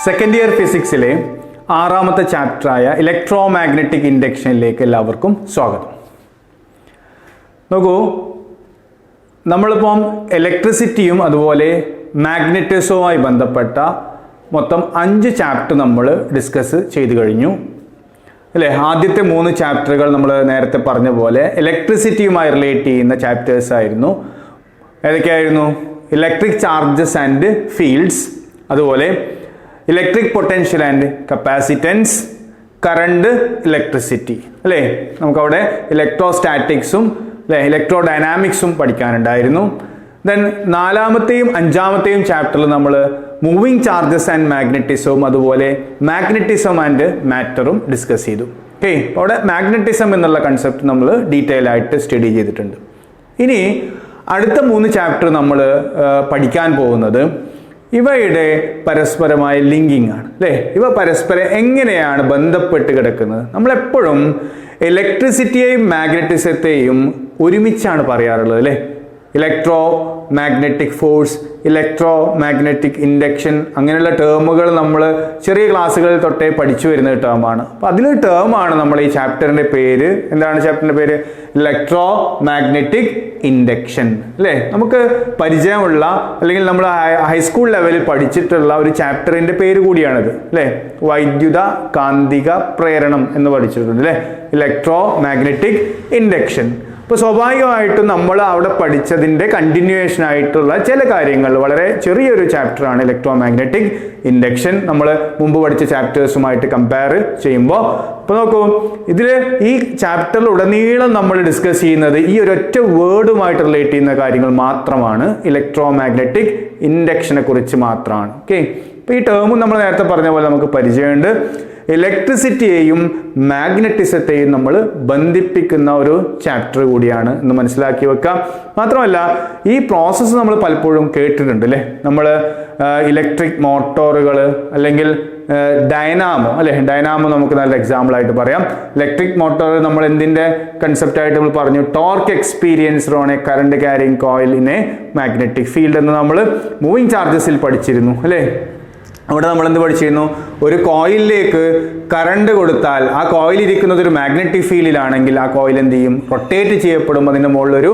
Second year ഫിസിക്സിലെ 6ാമത്തെ ചാപ്റ്ററായ electro magnetic ഇൻഡക്ഷനിലേക്ക് എല്ലാവർക്കും സ്വാഗതം. നോക്കൂ, നമ്മളിപ്പം ഇലക്ട്രിസിറ്റിയും അതുപോലെ മാഗ്നറ്റിസവുമായി ബന്ധപ്പെട്ട മൊത്തം 5 ചാപ്റ്റർ നമ്മൾ ഡിസ്കസ് ചെയ്തു കഴിഞ്ഞു അല്ലേ. ആദ്യത്തെ 3 ചാപ്റ്ററുകൾ നമ്മൾ നേരത്തെ പറഞ്ഞ പോലെ ഇലക്ട്രിസിറ്റിയുമായി റിലേറ്റ് ചെയ്യുന്ന ചാപ്റ്റേഴ്സ് ആയിരുന്നു. ഏതൊക്കെയായിരുന്നു? ഇലക്ട്രിക് ചാർജസ് ആൻഡ് ഫീൽഡ്സ്, അതുപോലെ electric potential and capacitance, current, electricity അല്ലേ. നമുക്കവിടെ ഇലക്ട്രോസ്റ്റാറ്റിക്സും അല്ലേ ഇലക്ട്രോ ഡൈനാമിക്സും പഠിക്കാനുണ്ടായിരുന്നു. ദെൻ 4ാമത്തെയും 5ാമത്തെയും ചാപ്റ്ററിൽ നമ്മൾ മൂവിങ് ചാർജസ് ആൻഡ് മാഗ്നറ്റിസവും അതുപോലെ മാഗ്നറ്റിസം ആൻഡ് മാറ്ററും ഡിസ്കസ് ചെയ്തു. ഓക്കെ, അവിടെ മാഗ്നറ്റിസം എന്നുള്ള കൺസെപ്റ്റ് നമ്മൾ ഡീറ്റെയിൽ ആയിട്ട് സ്റ്റഡി ചെയ്തിട്ടുണ്ട്. ഇനി അടുത്ത 3 ചാപ്റ്റർ നമ്മൾ പഠിക്കാൻ പോകുന്നത് ഇവയുടെ പരസ്പരമായ ലിങ്കിങ് ആണ് അല്ലേ. ഇവ പരസ്പരം എങ്ങനെയാണ് ബന്ധപ്പെട്ട് കിടക്കുന്നത്? നമ്മളെപ്പോഴും ഇലക്ട്രിസിറ്റിയെയും മാഗ്നറ്റിസത്തെയും ഒരുമിച്ചാണ് പറയാറുള്ളത് അല്ലേ. Electro magnetic force, electro magnetic induction, അങ്ങനെയുള്ള ടേമുകൾ നമ്മൾ ചെറിയ ക്ലാസ്സുകളിൽ തൊട്ടേ പഠിച്ചു വരുന്ന ടേമാണ്. അപ്പോൾ അതിലൊരു ടേമാണ് നമ്മൾ ഈ ചാപ്റ്ററിൻ്റെ പേര്. എന്താണ് ചാപ്റ്ററിൻ്റെ പേര്? ഇലക്ട്രോ മാഗ്നറ്റിക് ഇൻഡക്ഷൻ അല്ലേ. നമുക്ക് പരിചയമുള്ള അല്ലെങ്കിൽ നമ്മൾ ഹൈസ്കൂൾ ലെവലിൽ പഠിച്ചിട്ടുള്ള ഒരു ചാപ്റ്ററിൻ്റെ പേര് കൂടിയാണിത് അല്ലേ. വൈദ്യുത കാന്തിക പ്രേരണം എന്ന് പഠിച്ചിട്ടുണ്ട് അല്ലേ, ഇലക്ട്രോ മാഗ്നറ്റിക് ഇൻഡക്ഷൻ. അപ്പോൾ സ്വാഭാവികമായിട്ടും നമ്മൾ അവിടെ പഠിച്ചതിൻ്റെ കണ്ടിന്യൂവേഷൻ ആയിട്ടുള്ള ചില കാര്യങ്ങൾ, വളരെ ചെറിയൊരു ചാപ്റ്ററാണ് ഇലക്ട്രോ മാഗ്നറ്റിക് ഇൻഡക്ഷൻ. നമ്മൾ മുമ്പ് പഠിച്ച ചാപ്റ്റേഴ്സുമായിട്ട് കമ്പയർ ചെയ്യുമ്പോൾ അപ്പോൾ നോക്കൂ, ഇതിൽ ഈ ചാപ്റ്ററിൽ ഉടനീളം നമ്മൾ ഡിസ്കസ് ചെയ്യുന്നത് ഈ ഒരൊറ്റ വേർഡുമായിട്ട് റിലേറ്റ് ചെയ്യുന്ന കാര്യങ്ങൾ മാത്രമാണ്. ഇലക്ട്രോ മാഗ്നറ്റിക് ഇൻഡക്ഷനെ കുറിച്ച് മാത്രമാണ്. ഓക്കെ, അപ്പോൾ ഈ ടേമും നമ്മൾ നേരത്തെ പറഞ്ഞ പോലെ നമുക്ക് പരിചയമുണ്ട്. ഇലക്ട്രിസിറ്റിയെയും മാഗ്നറ്റിസത്തെയും നമ്മൾ ബന്ധിപ്പിക്കുന്ന ഒരു ചാപ്റ്റർ കൂടിയാണ് എന്ന് മനസ്സിലാക്കി വെക്കാം. മാത്രമല്ല ഈ പ്രോസസ്സ് നമ്മൾ പലപ്പോഴും കേട്ടിട്ടുണ്ട് അല്ലേ. നമ്മൾ ഇലക്ട്രിക് മോട്ടോറുകൾ അല്ലെങ്കിൽ ഡൈനാമോ അല്ലെ, ഡൈനാമോ നമുക്ക് നല്ല എക്സാമ്പിൾ ആയിട്ട് പറയാം. ഇലക്ട്രിക് മോട്ടോർ നമ്മൾ എന്തിന്റെ കൺസെപ്റ്റ് ആയിട്ട് നമ്മൾ പറഞ്ഞു? Torque experienced on A current carrying coil in A magnetic field എന്ന് നമ്മൾ മൂവിങ് ചാർജസിൽ പഠിച്ചിരുന്നു അല്ലേ. അവിടെ നമ്മൾ എന്ത് പഠിച്ചിരുന്നു? ഒരു കോയിലിലേക്ക് കറണ്ട് കൊടുത്താൽ ആ കോയിൽ ഇരിക്കുന്നത് ഒരു മാഗ്നറ്റിക് ഫീൽഡിലാണെങ്കിൽ ആ കോയിൽ എന്ത് ചെയ്യും? റൊട്ടേറ്റ് ചെയ്യപ്പെടുമ്പോൾ അതിൻ്റെ മുകളിലൊരു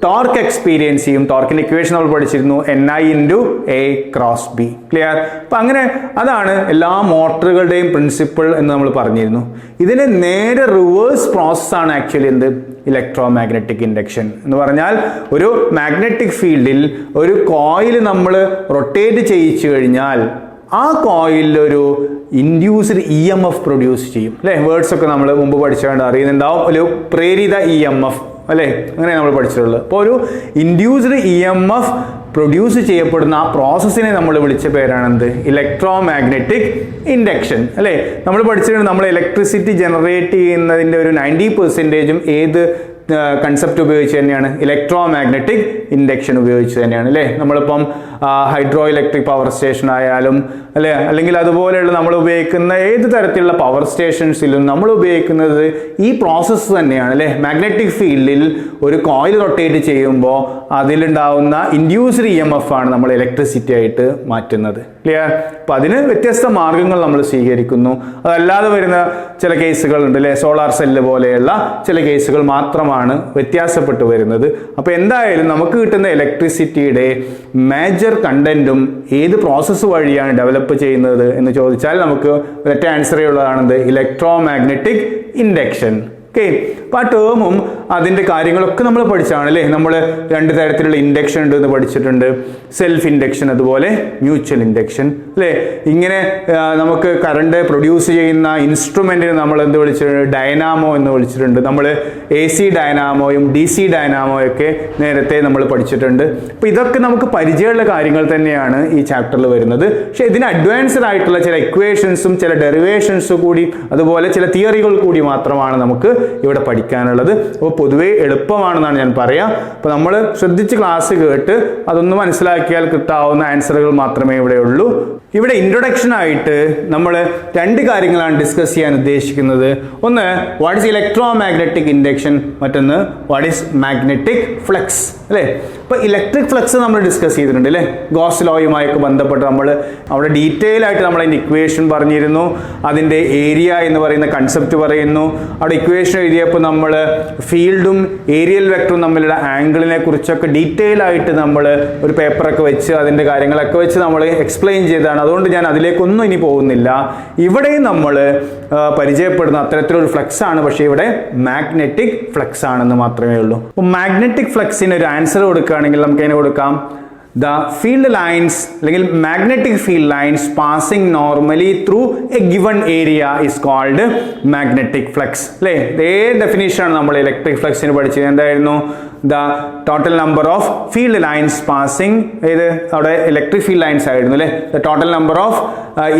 ടോർക്ക് എക്സ്പീരിയൻസ് ചെയ്യും. ടോർക്കിൻ്റെ ഇക്വേഷൻ നമ്മൾ പഠിച്ചിരുന്നു, NI × A × B. ക്ലിയർ? അപ്പം അങ്ങനെ അതാണ് എല്ലാ മോട്ടറുകളുടെയും പ്രിൻസിപ്പിൾ എന്ന് നമ്മൾ പറഞ്ഞിരുന്നു. ഇതിൻ്റെ നേരെ റിവേഴ്സ് പ്രോസസ്സാണ് ആക്ച്വലി എന്ത്? ഇലക്ട്രോ മാഗ്നറ്റിക് ഇൻഡക്ഷൻ എന്ന് പറഞ്ഞാൽ ഒരു മാഗ്നറ്റിക് ഫീൽഡിൽ ഒരു കോയിൽ നമ്മൾ റൊട്ടേറ്റ് ചെയ്യിച്ചു കഴിഞ്ഞാൽ ആ കോയിലൊരു ഇൻഡ്യൂസ്ഡ് EMF പ്രൊഡ്യൂസ് ചെയ്യും അല്ലേ. വേർഡ്സ് ഒക്കെ നമ്മൾ മുമ്പ് പഠിച്ചുകൊണ്ട് അറിയുന്നുണ്ടാവും. ഒരു പ്രേരിത EMF അല്ലേ, അങ്ങനെ നമ്മൾ പഠിച്ചിട്ടുള്ളത്. അപ്പോൾ ഒരു ഇൻഡ്യൂസ്ഡ് EMF പ്രൊഡ്യൂസ് ചെയ്യപ്പെടുന്ന ആ പ്രോസസ്സിനെ നമ്മൾ വിളിച്ച പേരാണെന്ത്? ഇലക്ട്രോ മാഗ്നറ്റിക് ഇൻഡക്ഷൻ അല്ലേ. നമ്മൾ പഠിച്ചിട്ടുണ്ട് നമ്മൾ ഇലക്ട്രിസിറ്റി ജനറേറ്റ് ചെയ്യുന്നതിൻ്റെ ഒരു 90% ഏത് കൺസെപ്റ്റ് ഉപയോഗിച്ച് തന്നെയാണ്? ഇലക്ട്രോ മാഗ്നറ്റിക് ഇൻഡക്ഷൻ ഉപയോഗിച്ച് തന്നെയാണ് അല്ലേ. നമ്മളിപ്പം ഹൈഡ്രോ ഇലക്ട്രിക് പവർ സ്റ്റേഷൻ ആയാലും അല്ലേ, അല്ലെങ്കിൽ അതുപോലെയുള്ള നമ്മൾ ഉപയോഗിക്കുന്ന ഏത് തരത്തിലുള്ള പവർ സ്റ്റേഷൻസിലും നമ്മൾ ഉപയോഗിക്കുന്നത് ഈ പ്രോസസ്സ് തന്നെയാണ് അല്ലേ. മാഗ്നറ്റിക് ഫീൽഡിൽ ഒരു കോയിൽ റൊട്ടേറ്റ് ചെയ്യുമ്പോൾ അതിലുണ്ടാവുന്ന ഇൻഡ്യൂസ്ഡ് EMF ആണ് നമ്മൾ ഇലക്ട്രിസിറ്റി ആയിട്ട് മാറ്റുന്നത്. ക്ലിയർ? അപ്പോൾ അതിന് വ്യത്യസ്ത മാർഗങ്ങൾ നമ്മൾ സ്വീകരിക്കുന്നു. അതല്ലാതെ വരുന്ന ചില കേസുകളുണ്ട് അല്ലേ. സോളാർ സെല്ല് പോലെയുള്ള ചില കേസുകൾ മാത്രമാണ് വ്യത്യാസപ്പെട്ടു വരുന്നത്. അപ്പോൾ എന്തായാലും നമുക്ക് കിട്ടുന്ന ഇലക്ട്രിസിറ്റിയുടെ മേജർ കണ്ടന്റും ഏത് പ്രോസസ്സ് വഴിയാണ് ഡെവലപ്പ് ചെയ്യുന്നത് എന്ന് ചോദിച്ചാൽ നമുക്ക് ഒരൊറ്റ ആൻസറേ ഉള്ളതാണെന്ത്? Electro magnetic induction. ഓക്കെ, അപ്പോൾ ആ ടേമും അതിൻ്റെ കാര്യങ്ങളൊക്കെ നമ്മൾ പഠിച്ചാണ് അല്ലേ. നമ്മൾ 2 തരത്തിലുള്ള ഇൻഡക്ഷൻ ഉണ്ട് എന്ന് പഠിച്ചിട്ടുണ്ട്. സെൽഫ് ഇൻഡക്ഷൻ അതുപോലെ മ്യൂച്വൽ ഇൻഡക്ഷൻ അല്ലേ. ഇങ്ങനെ നമുക്ക് കറണ്ട് പ്രൊഡ്യൂസ് ചെയ്യുന്ന ഇൻസ്ട്രുമെൻറ്റിന് നമ്മൾ എന്ത് വിളിച്ചിട്ടുണ്ട്? ഡൈനാമോ എന്ന് വിളിച്ചിട്ടുണ്ട്. നമ്മൾ AC ഡൈനാമോയും DC ഡൈനാമോയും ഒക്കെ നേരത്തെ നമ്മൾ പഠിച്ചിട്ടുണ്ട്. അപ്പോൾ ഇതൊക്കെ നമുക്ക് പരിചയമുള്ള കാര്യങ്ങൾ തന്നെയാണ് ഈ ചാപ്റ്ററിൽ വരുന്നത്. പക്ഷേ ഇതിന് അഡ്വാൻസ്ഡ് ആയിട്ടുള്ള ചില ഇക്വേഷൻസും ചില ഡെറിവേഷൻസും കൂടി അതുപോലെ ചില തിയറികൾ കൂടി മാത്രമാണ് നമുക്ക് ഇവിടെ പഠിക്കാനുള്ളത്. അപ്പോൾ പൊതുവേ എളുപ്പമാണെന്നാണ് ഞാൻ പറയാം. അപ്പോൾ നമ്മൾ ശ്രദ്ധിച്ച് ക്ലാസ് കേട്ട് അതൊന്ന് മനസ്സിലാക്കിയാൽ കിട്ടാവുന്ന ആൻസറുകൾ മാത്രമേ ഇവിടെ ഉള്ളൂ. ഇവിടെ ഇൻട്രൊഡക്ഷൻ ആയിട്ട് നമ്മൾ 2 കാര്യങ്ങളാണ് ഡിസ്കസ് ചെയ്യാൻ ഉദ്ദേശിക്കുന്നത്. ഒന്ന്, what is electro magnetic induction, മറ്റൊന്ന് വാട്ട് ഈസ് മാഗ്നറ്റിക് ഫ്ലക്സ് അല്ലേ. അപ്പോൾ ഇലക്ട്രിക് ഫ്ലക്സ് നമ്മൾ ഡിസ്കസ് ചെയ്തിട്ടുണ്ട് അല്ലേ, ഗോസ് ലോയുമായൊക്കെ ബന്ധപ്പെട്ട് നമ്മൾ അവിടെ ഡീറ്റെയിൽ ആയിട്ട് നമ്മൾ അതിൻ്റെ ഇക്വേഷൻ പറഞ്ഞിരുന്നു, അതിൻ്റെ ഏരിയ എന്ന് പറയുന്ന കൺസെപ്റ്റ് പറയുന്നു. അവിടെ ഇക്വേഷൻ എഴുതിയപ്പോൾ നമ്മൾ ഫീൽഡും ഏരിയൽ വെക്ടറും തമ്മിലുള്ള ആംഗിളിനെ കുറിച്ചൊക്കെ ഡീറ്റെയിൽ ആയിട്ട് നമ്മൾ ഒരു പേപ്പറൊക്കെ വെച്ച് അതിൻ്റെ കാര്യങ്ങളൊക്കെ വെച്ച് നമ്മൾ എക്സ്പ്ലെയിൻ ചെയ്തതാണ്. അതുകൊണ്ട് ഞാൻ അതിലേക്കൊന്നും ഇനി പോകുന്നില്ല. ഇവിടെയും നമ്മൾ പരിചയപ്പെടുന്ന അത്തരത്തിലൊരു ഫ്ലക്സ് ആണ്, പക്ഷേ ഇവിടെ മാഗ്നറ്റിക് ഫ്ലക്സ് ആണെന്ന് മാത്രമേ ഉള്ളൂ. അപ്പോൾ മാഗ്നറ്റിക് ഫ്ലക്സിന് ഒരു ആൻസർ കൊടുക്കുകയാണെങ്കിൽ നമുക്ക് അതിന് കൊടുക്കാം the field lines അല്ലെങ്കിൽ magnetic field lines passing normally through a given area is called magnetic flux. അല്ലേ, ഇതേ ഡെഫിനേഷൻ ആണ് നമ്മൾ ഇലക്ട്രിക് ഫ്ലക്സിന് പഠിച്ചത്. എന്തായിരുന്നു? the total number of field lines passing, ഇത് അവിടെ ഇലക്ട്രിക് ഫീൽഡ് ലൈൻസ് ആയിരുന്നു അല്ലേ, the total number of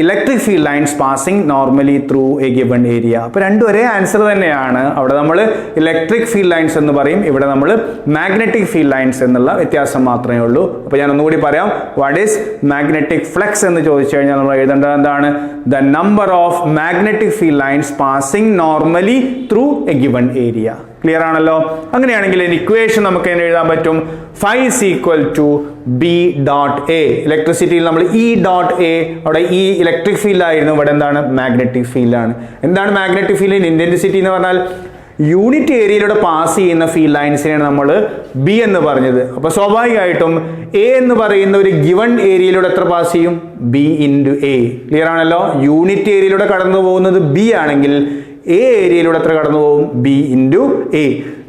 electric field lines passing normally through a given area. അപ്പോൾ രണ്ടും ഒരേ ആൻസർ തന്നെയാണ്. അവിടെ നമ്മൾ ഇലക്ട്രിക് ഫീൽഡ് ലൈൻസ് എന്ന് പറയും, ഇവിടെ നമ്മൾ മാഗ്നറ്റിക് ഫീൽഡ് ലൈൻസ് എന്നുള്ള വ്യത്യാസം മാത്രമേ ഉള്ളൂ. അപ്പോൾ ഞാൻ ഒന്നുകൂടി പറയാം, വാട്ട് ഈസ് മാഗ്നറ്റിക് ഫ്ലക്സ് എന്ന് ചോദിച്ചു കഴിഞ്ഞാൽ നമ്മൾ എഴുതേണ്ടത് എന്താണ്? The number of magnetic field lines passing normally through a given area. Clear ആണല്ലോ? അങ്ങനെയാണെങ്കിൽ ഇക്വേഷൻ നമുക്ക് എങ്ങനെ എഴുതാൻ പറ്റും? phi is equal to B dot A. ഇലക്ട്രിസിറ്റിയിൽ നമ്മൾ E dot A, അവിടെ ഈ ഇലക്ട്രിക് ഫീൽഡ് ആയിരുന്നു, ഇവിടെ എന്താണ്? മാഗ്നറ്റിക് ഫീൽഡ് ആണ്. എന്താണ് മാഗ്നറ്റിക് ഫീൽഡിന്റെ ഇന്റൻസിറ്റി എന്ന് പറഞ്ഞാൽ? യൂണിറ്റ് ഏരിയയിലൂടെ പാസ് ചെയ്യുന്ന ഫീൽഡ് ലൈൻസിനെയാണ് നമ്മൾ ബി എന്ന് പറഞ്ഞത്. അപ്പോൾ സ്വാഭാവികമായിട്ടും എ എന്ന് പറയുന്ന ഒരു ഗിവൺ ഏരിയയിലൂടെ എത്ര പാസ് ചെയ്യും? B into A. ക്ലിയർ ആണല്ലോ? യൂണിറ്റ് ഏരിയയിലൂടെ കടന്നു പോകുന്നത് ബി ആണെങ്കിൽ എ ഏരിയയിലൂടെ എത്ര കടന്നു പോകും? B into A.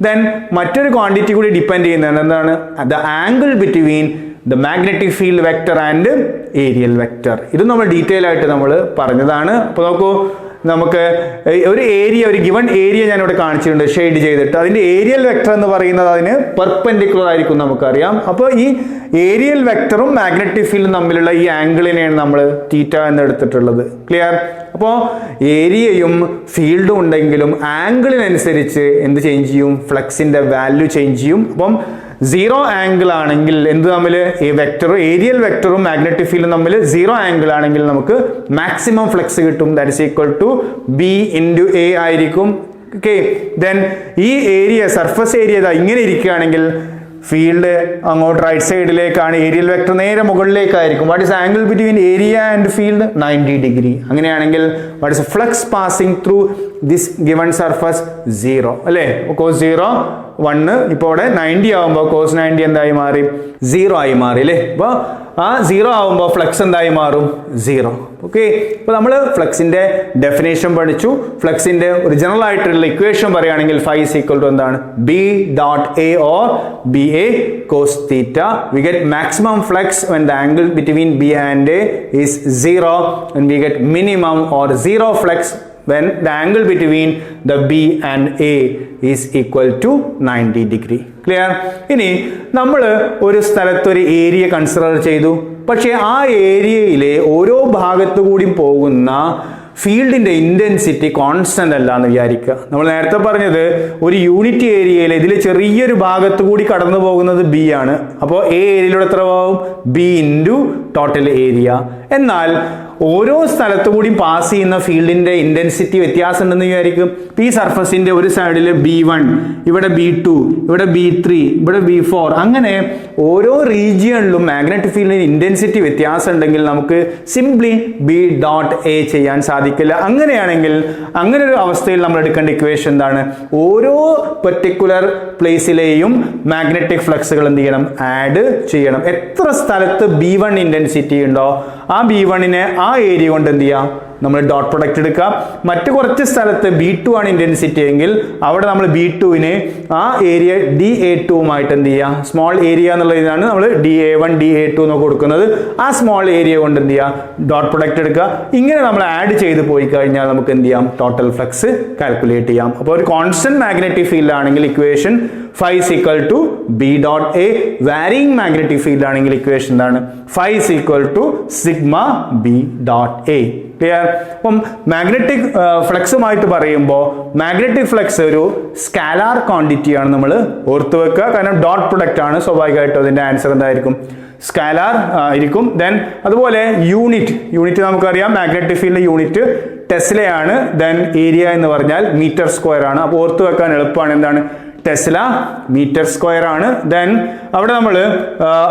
ദെൻ മറ്റൊരു ക്വാണ്ടിറ്റി കൂടി ഡിപ്പെൻഡ് ചെയ്യുന്നത് എന്താണ്? The angle between the magnetic field vector and aerial vector. ഇത് നമ്മൾ ഡീറ്റെയിൽ ആയിട്ട് നമ്മൾ പറഞ്ഞതാണ്. അപ്പോൾ നോക്കൂ, നമുക്ക് ഒരു ഏരിയ, ഒരു ഗിവൺ ഏരിയ ഞാനിവിടെ കാണിച്ചിട്ടുണ്ട് ഷെയ്ഡ് ചെയ്തിട്ട്. അതിൻ്റെ ഏരിയൽ വെക്ടർ എന്ന് പറയുന്നത് അതിന് പെർപെൻഡിക്കുലർ ആയിരിക്കും നമുക്കറിയാം. അപ്പോൾ ഈ ഏരിയൽ വെക്ടറും മാഗ്നറ്റിക് ഫീൽഡും തമ്മിലുള്ള ഈ ആംഗിളിനെയാണ് നമ്മൾ തീറ്റ എന്ന് എടുത്തിട്ടുള്ളത്. ക്ലിയർ? അപ്പോൾ ഏരിയയും ഫീൽഡും ഉണ്ടെങ്കിലും ആംഗിളിനനുസരിച്ച് എന്ത് ചേഞ്ച് ചെയ്യും? ഫ്ലക്സിൻ്റെ വാല്യൂ ചേഞ്ച് ചെയ്യും. അപ്പം സീറോ ആംഗിൾ ആണെങ്കിൽ എന്ത് തമ്മിൽ? ഈ വെക്ടറും ഏരിയൽ വെക്ടറും മാഗ്നറ്റിക് ഫീൽഡും തമ്മിൽ സീറോ ആംഗിൾ ആണെങ്കിൽ നമുക്ക് മാക്സിമം ഫ്ലക്സ് കിട്ടും. That is equal to B into A ആയിരിക്കും. ഓക്കെ, ദെൻ ഈ ഏരിയ, സർഫസ് ഏരിയ ഇങ്ങനെ ഇരിക്കുകയാണെങ്കിൽ ഫീൽഡ് അങ്ങോട്ട് റൈറ്റ് സൈഡിലേക്കാണ്, ഏരിയൽ വെക്ടർ നേരെ മുകളിലേക്കായിരിക്കും. What is angle between area and field? 90 degree. അങ്ങനെയാണെങ്കിൽ what is flux passing through this given surface? 0 അല്ലേ? കോസ് 0 1, ഇപ്പോൾ ഇവിടെ 90 ആവുമ്പോൾ കോസ് 90 എന്തായി മാറി? 0 ആയി മാറി അല്ലേ? അപ്പോൾ ആ 0 ആവുമ്പോൾ ഫ്ലക്സ് എന്തായി മാറും? 0. ഓക്കെ, അപ്പോൾ നമ്മൾ ഫ്ലക്സിന്റെ ഡെഫിനേഷൻ പഠിച്ചു. ഫ്ലക്സിന്റെ ഒരു ജനറൽ ആയിട്ടുള്ള ഇക്വേഷൻ പറയുകയാണെങ്കിൽ phi is equal to എന്താണ്? B dot A or BA cos theta. We get maximum flux when the angle between B and A is 0, and we get minimum or 0 flux when the angle between the B and A is equal to 90 degree. Clear? ഇനി നമ്മൾ ഒരു സ്ഥലത്ത് ഒരു area consider ചെയ്തു. പക്ഷേ ആ ഏരിയയിലെ ഓരോ ഭാഗത്തു കൂടി പോകുന്ന ഫീൽഡിന്റെ ഇന്റൻസിറ്റി കോൺസ്റ്റന്റ് അല്ല എന്ന് വിചാരിക്കുക. നമ്മൾ നേരത്തെ പറഞ്ഞത് ഒരു യൂണിറ്റ് ഏരിയയിൽ ഇതിൽ ചെറിയൊരു ഭാഗത്ത് കൂടി കടന്നു പോകുന്നത് ബി ആണ്. അപ്പോൾ എ ഏരിയയിലൂടെ എത്ര പോകും? B into total area. എന്നാൽ ഓരോ സ്ഥലത്തു കൂടി പാസ് ചെയ്യുന്ന ഫീൽഡിന്റെ ഇന്റൻസിറ്റി വ്യത്യാസം ഉണ്ടെന്ന് വിചാരിക്കും. ഈ സർഫസിന്റെ ഒരു സൈഡിൽ B1, ഇവിടെ B2, ഇവിടെ B3, ഇവിടെ B4, അങ്ങനെ ഓരോ റീജിയണിലും മാഗ്നറ്റിക് ഫീൽഡിന്റെ ഇന്റൻസിറ്റി വ്യത്യാസം ഉണ്ടെങ്കിൽ നമുക്ക് സിംപ്ലി B ഡോട്ട് A ചെയ്യാൻ സാധിക്കില്ല. അങ്ങനെയാണെങ്കിൽ അങ്ങനെ ഒരു അവസ്ഥയിൽ നമ്മൾ എടുക്കേണ്ട ഇക്വേഷൻ എന്താണ്? ഓരോ പെർട്ടിക്കുലർ പ്ലേസിലെയും മാഗ്നറ്റിക് ഫ്ലക്സുകൾ എന്ത് ചെയ്യണം? ആഡ് ചെയ്യണം. എത്ര സ്ഥലത്ത് B1 ഇന്റൻസിറ്റി ഉണ്ടോ ആ B1നെ ആ ഏരിയ കൊണ്ട് എന്ത് ചെയ്യാം? നമ്മൾ ഡോട്ട് പ്രൊഡക്റ്റ് എടുക്കാം. മറ്റു കുറച്ച് സ്ഥലത്ത് B2 ആണ് ഇന്റൻസിറ്റി എങ്കിൽ അവിടെ നമ്മൾ B2നെ ആ ഏരിയ DA2മായിട്ട് എന്ത് ചെയ്യാം? സ്മോൾ ഏരിയ എന്നുള്ളതാണ് നമ്മൾ DA1 DA2 എന്നൊക്കെ കൊടുക്കുന്നത്. ആ സ്മോൾ ഏരിയ കൊണ്ട് എന്ത് ചെയ്യാം? ഡോട്ട് പ്രൊഡക്റ്റ് എടുക്കുക. ഇങ്ങനെ നമ്മൾ ആഡ് ചെയ്ത് പോയി കഴിഞ്ഞാൽ നമുക്ക് എന്ത് ചെയ്യാം? ടോട്ടൽ ഫ്ലക്സ് കാൽക്കുലേറ്റ് ചെയ്യാം. അപ്പോൾ ഒരു കോൺസ്റ്റന്റ് മാഗ്നറ്റിക് ഫീൽഡ് ആണെങ്കിൽ equation phi is equal to B dot A. varying magnetic field ആണെങ്കിൽ ഇക്വേഷൻ എന്താണ്? phi is equal to sigma B dot A. Clear? അപ്പം മാഗ്നറ്റിക് ഫ്ലക്സുമായിട്ട് പറയുമ്പോൾ മാഗ്നറ്റിക് ഫ്ലക്സ് ഒരു സ്കാലാർ ക്വാണ്ടിറ്റി ആണ് നമ്മൾ ഓർത്ത് വെക്കുക. കാരണം ഡോട്ട് പ്രൊഡക്റ്റ് ആണ്, സ്വാഭാവികമായിട്ടും അതിന്റെ ആൻസർ എന്തായിരിക്കും? സ്കാലാർ ആയിരിക്കും. ദെൻ അതുപോലെ യൂണിറ്റ് നമുക്കറിയാം, മാഗ്നറ്റിക് ഫീൽഡ് യൂണിറ്റ് ടെസ്ലയാണ്. ദെൻ ഏരിയ എന്ന് പറഞ്ഞാൽ മീറ്റർ സ്ക്വയർ ആണ്. അപ്പോൾ ഓർത്ത് വെക്കാൻ എളുപ്പമാണ്. എന്താണ്? ടെസ്ല മീറ്റർ സ്ക്വയർ ആണ്. ദെൻ അവിടെ നമ്മൾ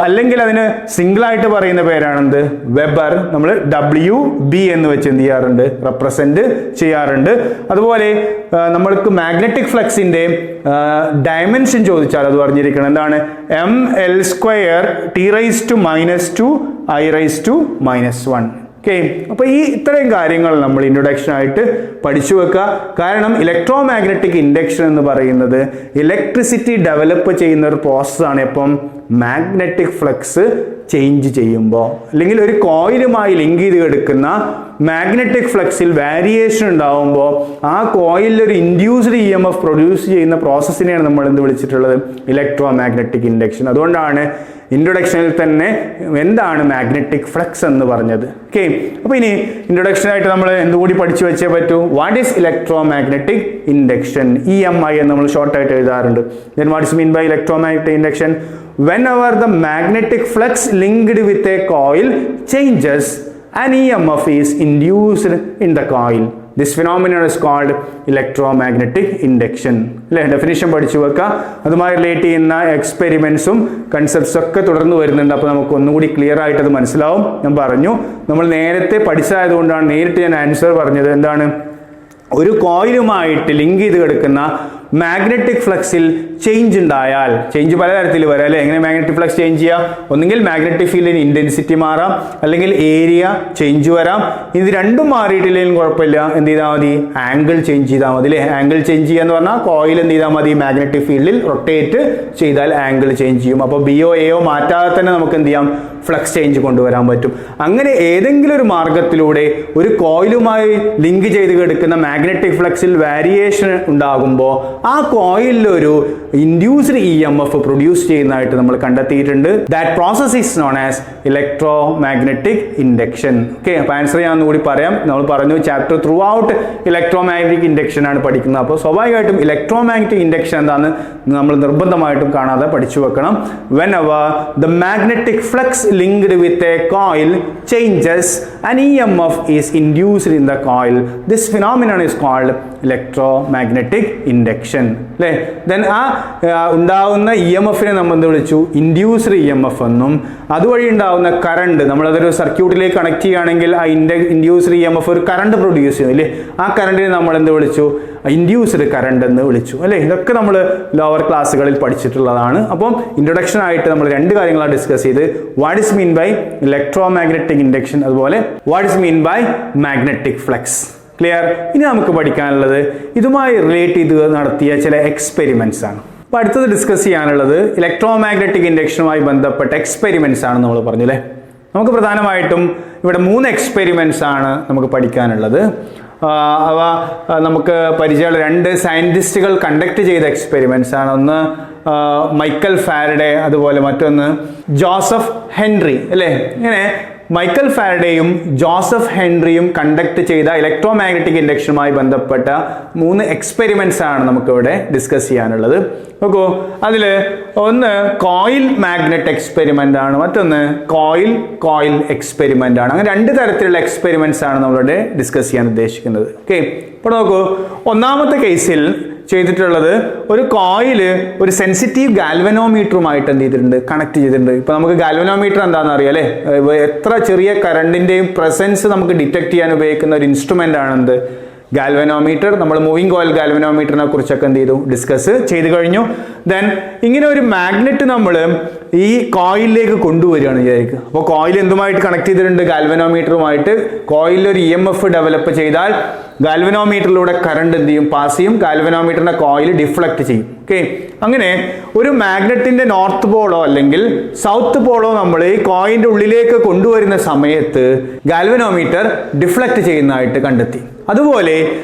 അല്ലെങ്കിൽ അതിന് സിംഗിൾ ആയിട്ട് പറയുന്ന പേരാണെന്ത്? വെബർ. നമ്മൾ WB എന്ന് വെച്ച് എന്ത് ചെയ്യാറുണ്ട്? റെപ്രസെന്റ് ചെയ്യാറുണ്ട്. അതുപോലെ നമ്മൾക്ക് മാഗ്നറ്റിക് ഫ്ലക്സിന്റെ ഡയമെൻഷൻ ചോദിച്ചാൽ അത് പറഞ്ഞിരിക്കണം. എന്താണ്? ml² T⁻⁻2 I⁻⁻1. ഓക്കെ, അപ്പോൾ ഈ ഇത്രയും കാര്യങ്ങൾ നമ്മൾ ഇൻട്രൊഡക്ഷൻ ആയിട്ട് പഠിച്ചു വെക്കുക. കാരണം ഇലക്ട്രോ മാഗ്നറ്റിക് ഇൻഡക്ഷൻ എന്ന് പറയുന്നത് ഇലക്ട്രിസിറ്റി ഡെവലപ്പ് ചെയ്യുന്ന ഒരു പ്രോസസ്സാണ്. എപ്പം? മാഗ്നറ്റിക് ഫ്ലക്സ് ചേഞ്ച് ചെയ്യുമ്പോൾ, അല്ലെങ്കിൽ ഒരു കോയിലുമായി ലിങ്ക് ചെയ്ത് എടുക്കുന്ന മാഗ്നറ്റിക് ഫ്ലക്സിൽ വേരിയേഷൻ ഉണ്ടാവുമ്പോൾ ആ കോയിലിൽ ഒരു ഇൻഡ്യൂസ്ഡ് EMF പ്രൊഡ്യൂസ് ചെയ്യുന്ന പ്രോസസ്സിനെയാണ് നമ്മൾ എന്ത് വിളിച്ചിട്ടുള്ളത്? Electro magnetic induction. അതുകൊണ്ടാണ് ഇൻട്രൊഡക്ഷനിൽ തന്നെ എന്താണ് മാഗ്നറ്റിക് ഫ്ലക്സ് എന്ന് പറഞ്ഞത്. ഓക്കെ, അപ്പോൾ ഇനി ഇൻട്രൊഡക്ഷൻ ആയിട്ട് നമ്മൾ എന്തുകൂടി പഠിച്ചു വെച്ചേ പറ്റൂ. What is electro magnetic induction? EMI എന്ന് നമ്മൾ ഷോർട്ടായിട്ട് എഴുതാറുണ്ട്. Then what is mean by electro magnetic induction? Whenever the magnetic flux linked with a coil changes, an EMF is induced in the coil. This phenomenon is called electromagnetic induction. അല്ലേ? Definition പഠിച്ചു വെക്കുക. അതുമായി relate ചെയ്യുന്ന എക്സ്പെരിമെന്റ്സും concepts ഒക്കെ തുടർന്ന് വരുന്നുണ്ട്. അപ്പോൾ നമുക്ക് ഒന്നുകൂടി ക്ലിയർ ആയിട്ട് അത് മനസ്സിലാവും. ഞാൻ പറഞ്ഞു, നമ്മൾ നേരത്തെ പഠിച്ചതായതുകൊണ്ടാണ് നേരിട്ട് ഞാൻ ആൻസർ പറഞ്ഞത്. എന്താണ്? ഒരു കോയിലുമായിട്ട് ലിങ്ക് ചെയ്ത് കിടക്കുന്ന മാഗ്നറ്റിക് ഫ്ലക്സിൽ ചേഞ്ച് ഉണ്ടായാൽ, ചേഞ്ച് പലതരത്തിൽ വരാം അല്ലേ? എങ്ങനെ മാഗ്നറ്റിക് ഫ്ലക്സ് ചേഞ്ച് ചെയ്യാം? ഒന്നുകിൽ മാഗ്നറ്റിക് ഫീൽഡിന് ഇന്റൻസിറ്റി മാറാം, അല്ലെങ്കിൽ ഏരിയ ചേഞ്ച് വരാം. ഇത് രണ്ടും മാറിയിട്ടില്ലെങ്കിലും കുഴപ്പമില്ല. എന്ത് ചെയ്താൽ മതി? ആംഗിൾ ചേഞ്ച് ചെയ്താൽ മതി അല്ലേ? ആംഗിൾ ചേഞ്ച് ചെയ്യാന്ന് പറഞ്ഞാൽ കോയിൽ എന്ത് ചെയ്താൽ മതി? മാഗ്നറ്റിക് ഫീൽഡിൽ റൊട്ടേറ്റ് ചെയ്താൽ ആംഗിൾ ചേഞ്ച് ചെയ്യും. അപ്പോൾ BO AO മാറ്റാതെ തന്നെ നമുക്ക് എന്ത് ചെയ്യാം? ഫ്ലക്സ് ചേഞ്ച് കൊണ്ടുവരാൻ പറ്റും. അങ്ങനെ ഏതെങ്കിലും ഒരു മാർഗത്തിലൂടെ ഒരു കോയിലുമായി ലിങ്ക് ചെയ്ത് കിടക്കുന്ന മാഗ്നറ്റിക് ഫ്ലക്സിൽ വേരിയേഷൻ ഉണ്ടാകുമ്പോൾ ആ കോയിലിൽ ഒരു ഇൻഡ്യൂസ്ഡ് EMF പ്രൊഡ്യൂസ് ചെയ്യുന്നതായിട്ട് നമ്മൾ കണ്ടെത്തിയിട്ടുണ്ട്. That process is known as electro magnetic induction. Okay, അപ്പോൾ ആൻസർ ഞാൻ ഒന്നുകൂടി പറയാം. നമ്മൾ പറഞ്ഞു chapter through out electro magnetic induction ആണ് പഠിക്കുന്നത്. അപ്പോൾ സ്വാഭാവികമായിട്ടും ഇലക്ട്രോ മാഗ്നറ്റിക് ഇൻഡക്ഷൻ എന്താണെന്ന് നമ്മൾ നിർബന്ധമായിട്ടും കാണാതെ പഠിച്ചു വെക്കണം. Whenever the magnetic flux linked with a coil changes, an EMF is induced in the coil. This phenomenon is called electromagnetic induction. അല്ലേ? ദെൻ ആ ഉണ്ടാവുന്ന EMFനെ നമ്മൾ എന്ത് വിളിച്ചു? ഇൻഡ്യൂസ്ഡ് EMF എന്നും. അതുവഴി ഉണ്ടാവുന്ന കറണ്ട്, നമ്മളതൊരു സർക്യൂട്ടിലേക്ക് കണക്ട് ചെയ്യുകയാണെങ്കിൽ ആ ഇൻഡ്യൂസ്ഡ് EMF ഒരു കറണ്ട് പ്രൊഡ്യൂസ് ചെയ്യുന്നു അല്ലേ? ആ കറണ്ടിനെ നമ്മൾ എന്ത് വിളിച്ചു? ഇൻഡ്യൂസ്ഡ് കറണ്ട് എന്ന് വിളിച്ചു അല്ലേ? ഇതൊക്കെ നമ്മൾ ലോവർ ക്ലാസ്സുകളിൽ പഠിച്ചിട്ടുള്ളതാണ്. അപ്പം ഇൻട്രൊഡക്ഷൻ ആയിട്ട് നമ്മൾ രണ്ട് കാര്യങ്ങളാണ് ഡിസ്കസ് ചെയ്ത്. What is mean by electro magnetic induction, അതുപോലെ what is mean by magnetic flux. Clear? ഇനി നമുക്ക് പഠിക്കാനുള്ളത് ഇതുമായി റിലേറ്റ് ചെയ്ത് നടത്തിയ ചില എക്സ്പെരിമെന്റ്സ് ആണ്. അപ്പോൾ അടുത്തത് ഡിസ്കസ് ചെയ്യാനുള്ളത് ഇലക്ട്രോ മാഗ്നറ്റിക് ഇൻഡക്ഷനുമായി ബന്ധപ്പെട്ട എക്സ്പെരിമെന്റ്സ് ആണ് നമ്മൾ പറഞ്ഞു അല്ലേ? നമുക്ക് പ്രധാനമായിട്ടും ഇവിടെ 3 എക്സ്പെരിമെന്റ്സ് ആണ് നമുക്ക് പഠിക്കാനുള്ളത്. അവ നമുക്ക് പരിചയമുള്ള 2 സയന്റിസ്റ്റുകൾ കണ്ടക്ട് ചെയ്ത എക്സ്പെരിമെന്റ്സ് ആണ്. ഒന്ന് മൈക്കൽ ഫാരഡേ, അതുപോലെ മറ്റൊന്ന് ജോസഫ് ഹെൻറി അല്ലേ? ഇങ്ങനെ മൈക്കൽ ഫാരഡേയും ജോസഫ് ഹെൻറിയും കണ്ടക്ട് ചെയ്ത ഇലക്ട്രോ മാഗ്നറ്റിക് ഇൻഡക്ഷനുമായി ബന്ധപ്പെട്ട 3 എക്സ്പെരിമെന്റ്സ് ആണ് നമുക്കിവിടെ ഡിസ്കസ് ചെയ്യാനുള്ളത്. നോക്കൂ, അതിൽ ഒന്ന് കോയിൽ മാഗ്നറ്റ് എക്സ്പെരിമെന്റ് ആണ്, മറ്റൊന്ന് കോയിൽ എക്സ്പെരിമെന്റ് ആണ്. അങ്ങനെ 2 തരത്തിലുള്ള എക്സ്പെരിമെന്റ്സ് ആണ് നമ്മളിവിടെ ഡിസ്കസ് ചെയ്യാൻ ഉദ്ദേശിക്കുന്നത്. ഓക്കെ, ഇപ്പോൾ നോക്കൂ, ഒന്നാമത്തെ കേസിൽ ചെയ്തിട്ടുള്ളത് ഒരു കോയില് ഒരു സെൻസിറ്റീവ് ഗാൽവനോമീറ്ററുമായിട്ട് എന്ത് ചെയ്തിട്ടുണ്ട്? കണക്ട് ചെയ്തിട്ടുണ്ട്. ഇപ്പൊ നമുക്ക് ഗാൽവനോമീറ്റർ എന്താണെന്ന് അറിയാം അല്ലേ? എത്ര ചെറിയ കറണ്ടിന്റെയും പ്രസൻസ് നമുക്ക് ഡിറ്റക്ട് ചെയ്യാൻ ഉപയോഗിക്കുന്ന ഒരു ഇൻസ്ട്രുമെന്റ് ആണ് എന്ത്? ഗാൽവനോമീറ്റർ. നമ്മൾ മൂവിംഗ് കോയിൽ ഗാൽവനോമീറ്ററിനെ കുറിച്ചൊക്കെ എന്ത് ചെയ്തു? ഡിസ്കസ് ചെയ്ത് കഴിഞ്ഞു. ദെൻ ഇങ്ങനെ ഒരു മാഗ്നറ്റ് നമ്മൾ ഈ കോയിലിലേക്ക് കൊണ്ടുവരികയാണ് വിചാരിക്കുക. അപ്പോൾ കോയിൽ എന്തുമായിട്ട് കണക്ട് ചെയ്തിട്ടുണ്ട്? ഗാൽവനോമീറ്ററുമായിട്ട്. കോയിലിൽ ഒരു EMF ഡെവലപ്പ് ചെയ്താൽ ഗാൽവനോമീറ്ററിലൂടെ കറണ്ട് എന്ത് ചെയ്യും? പാസ് ചെയ്യും. ഗാൽവനോമീറ്ററിന്റെ കോയിൽ ഡിഫ്ലക്ട് ചെയ്യും. ഓക്കെ, അങ്ങനെ ഒരു മാഗ്നറ്റിന്റെ നോർത്ത് പോളോ അല്ലെങ്കിൽ സൗത്ത് പോളോ നമ്മൾ ഈ കോയിലിന്റെ ഉള്ളിലേക്ക് കൊണ്ടുവരുന്ന സമയത്ത് ഗാൽവനോമീറ്റർ ഡിഫ്ലക്ട് ചെയ്യുന്നതായിട്ട് കണ്ടെത്തി. അതുപോലെ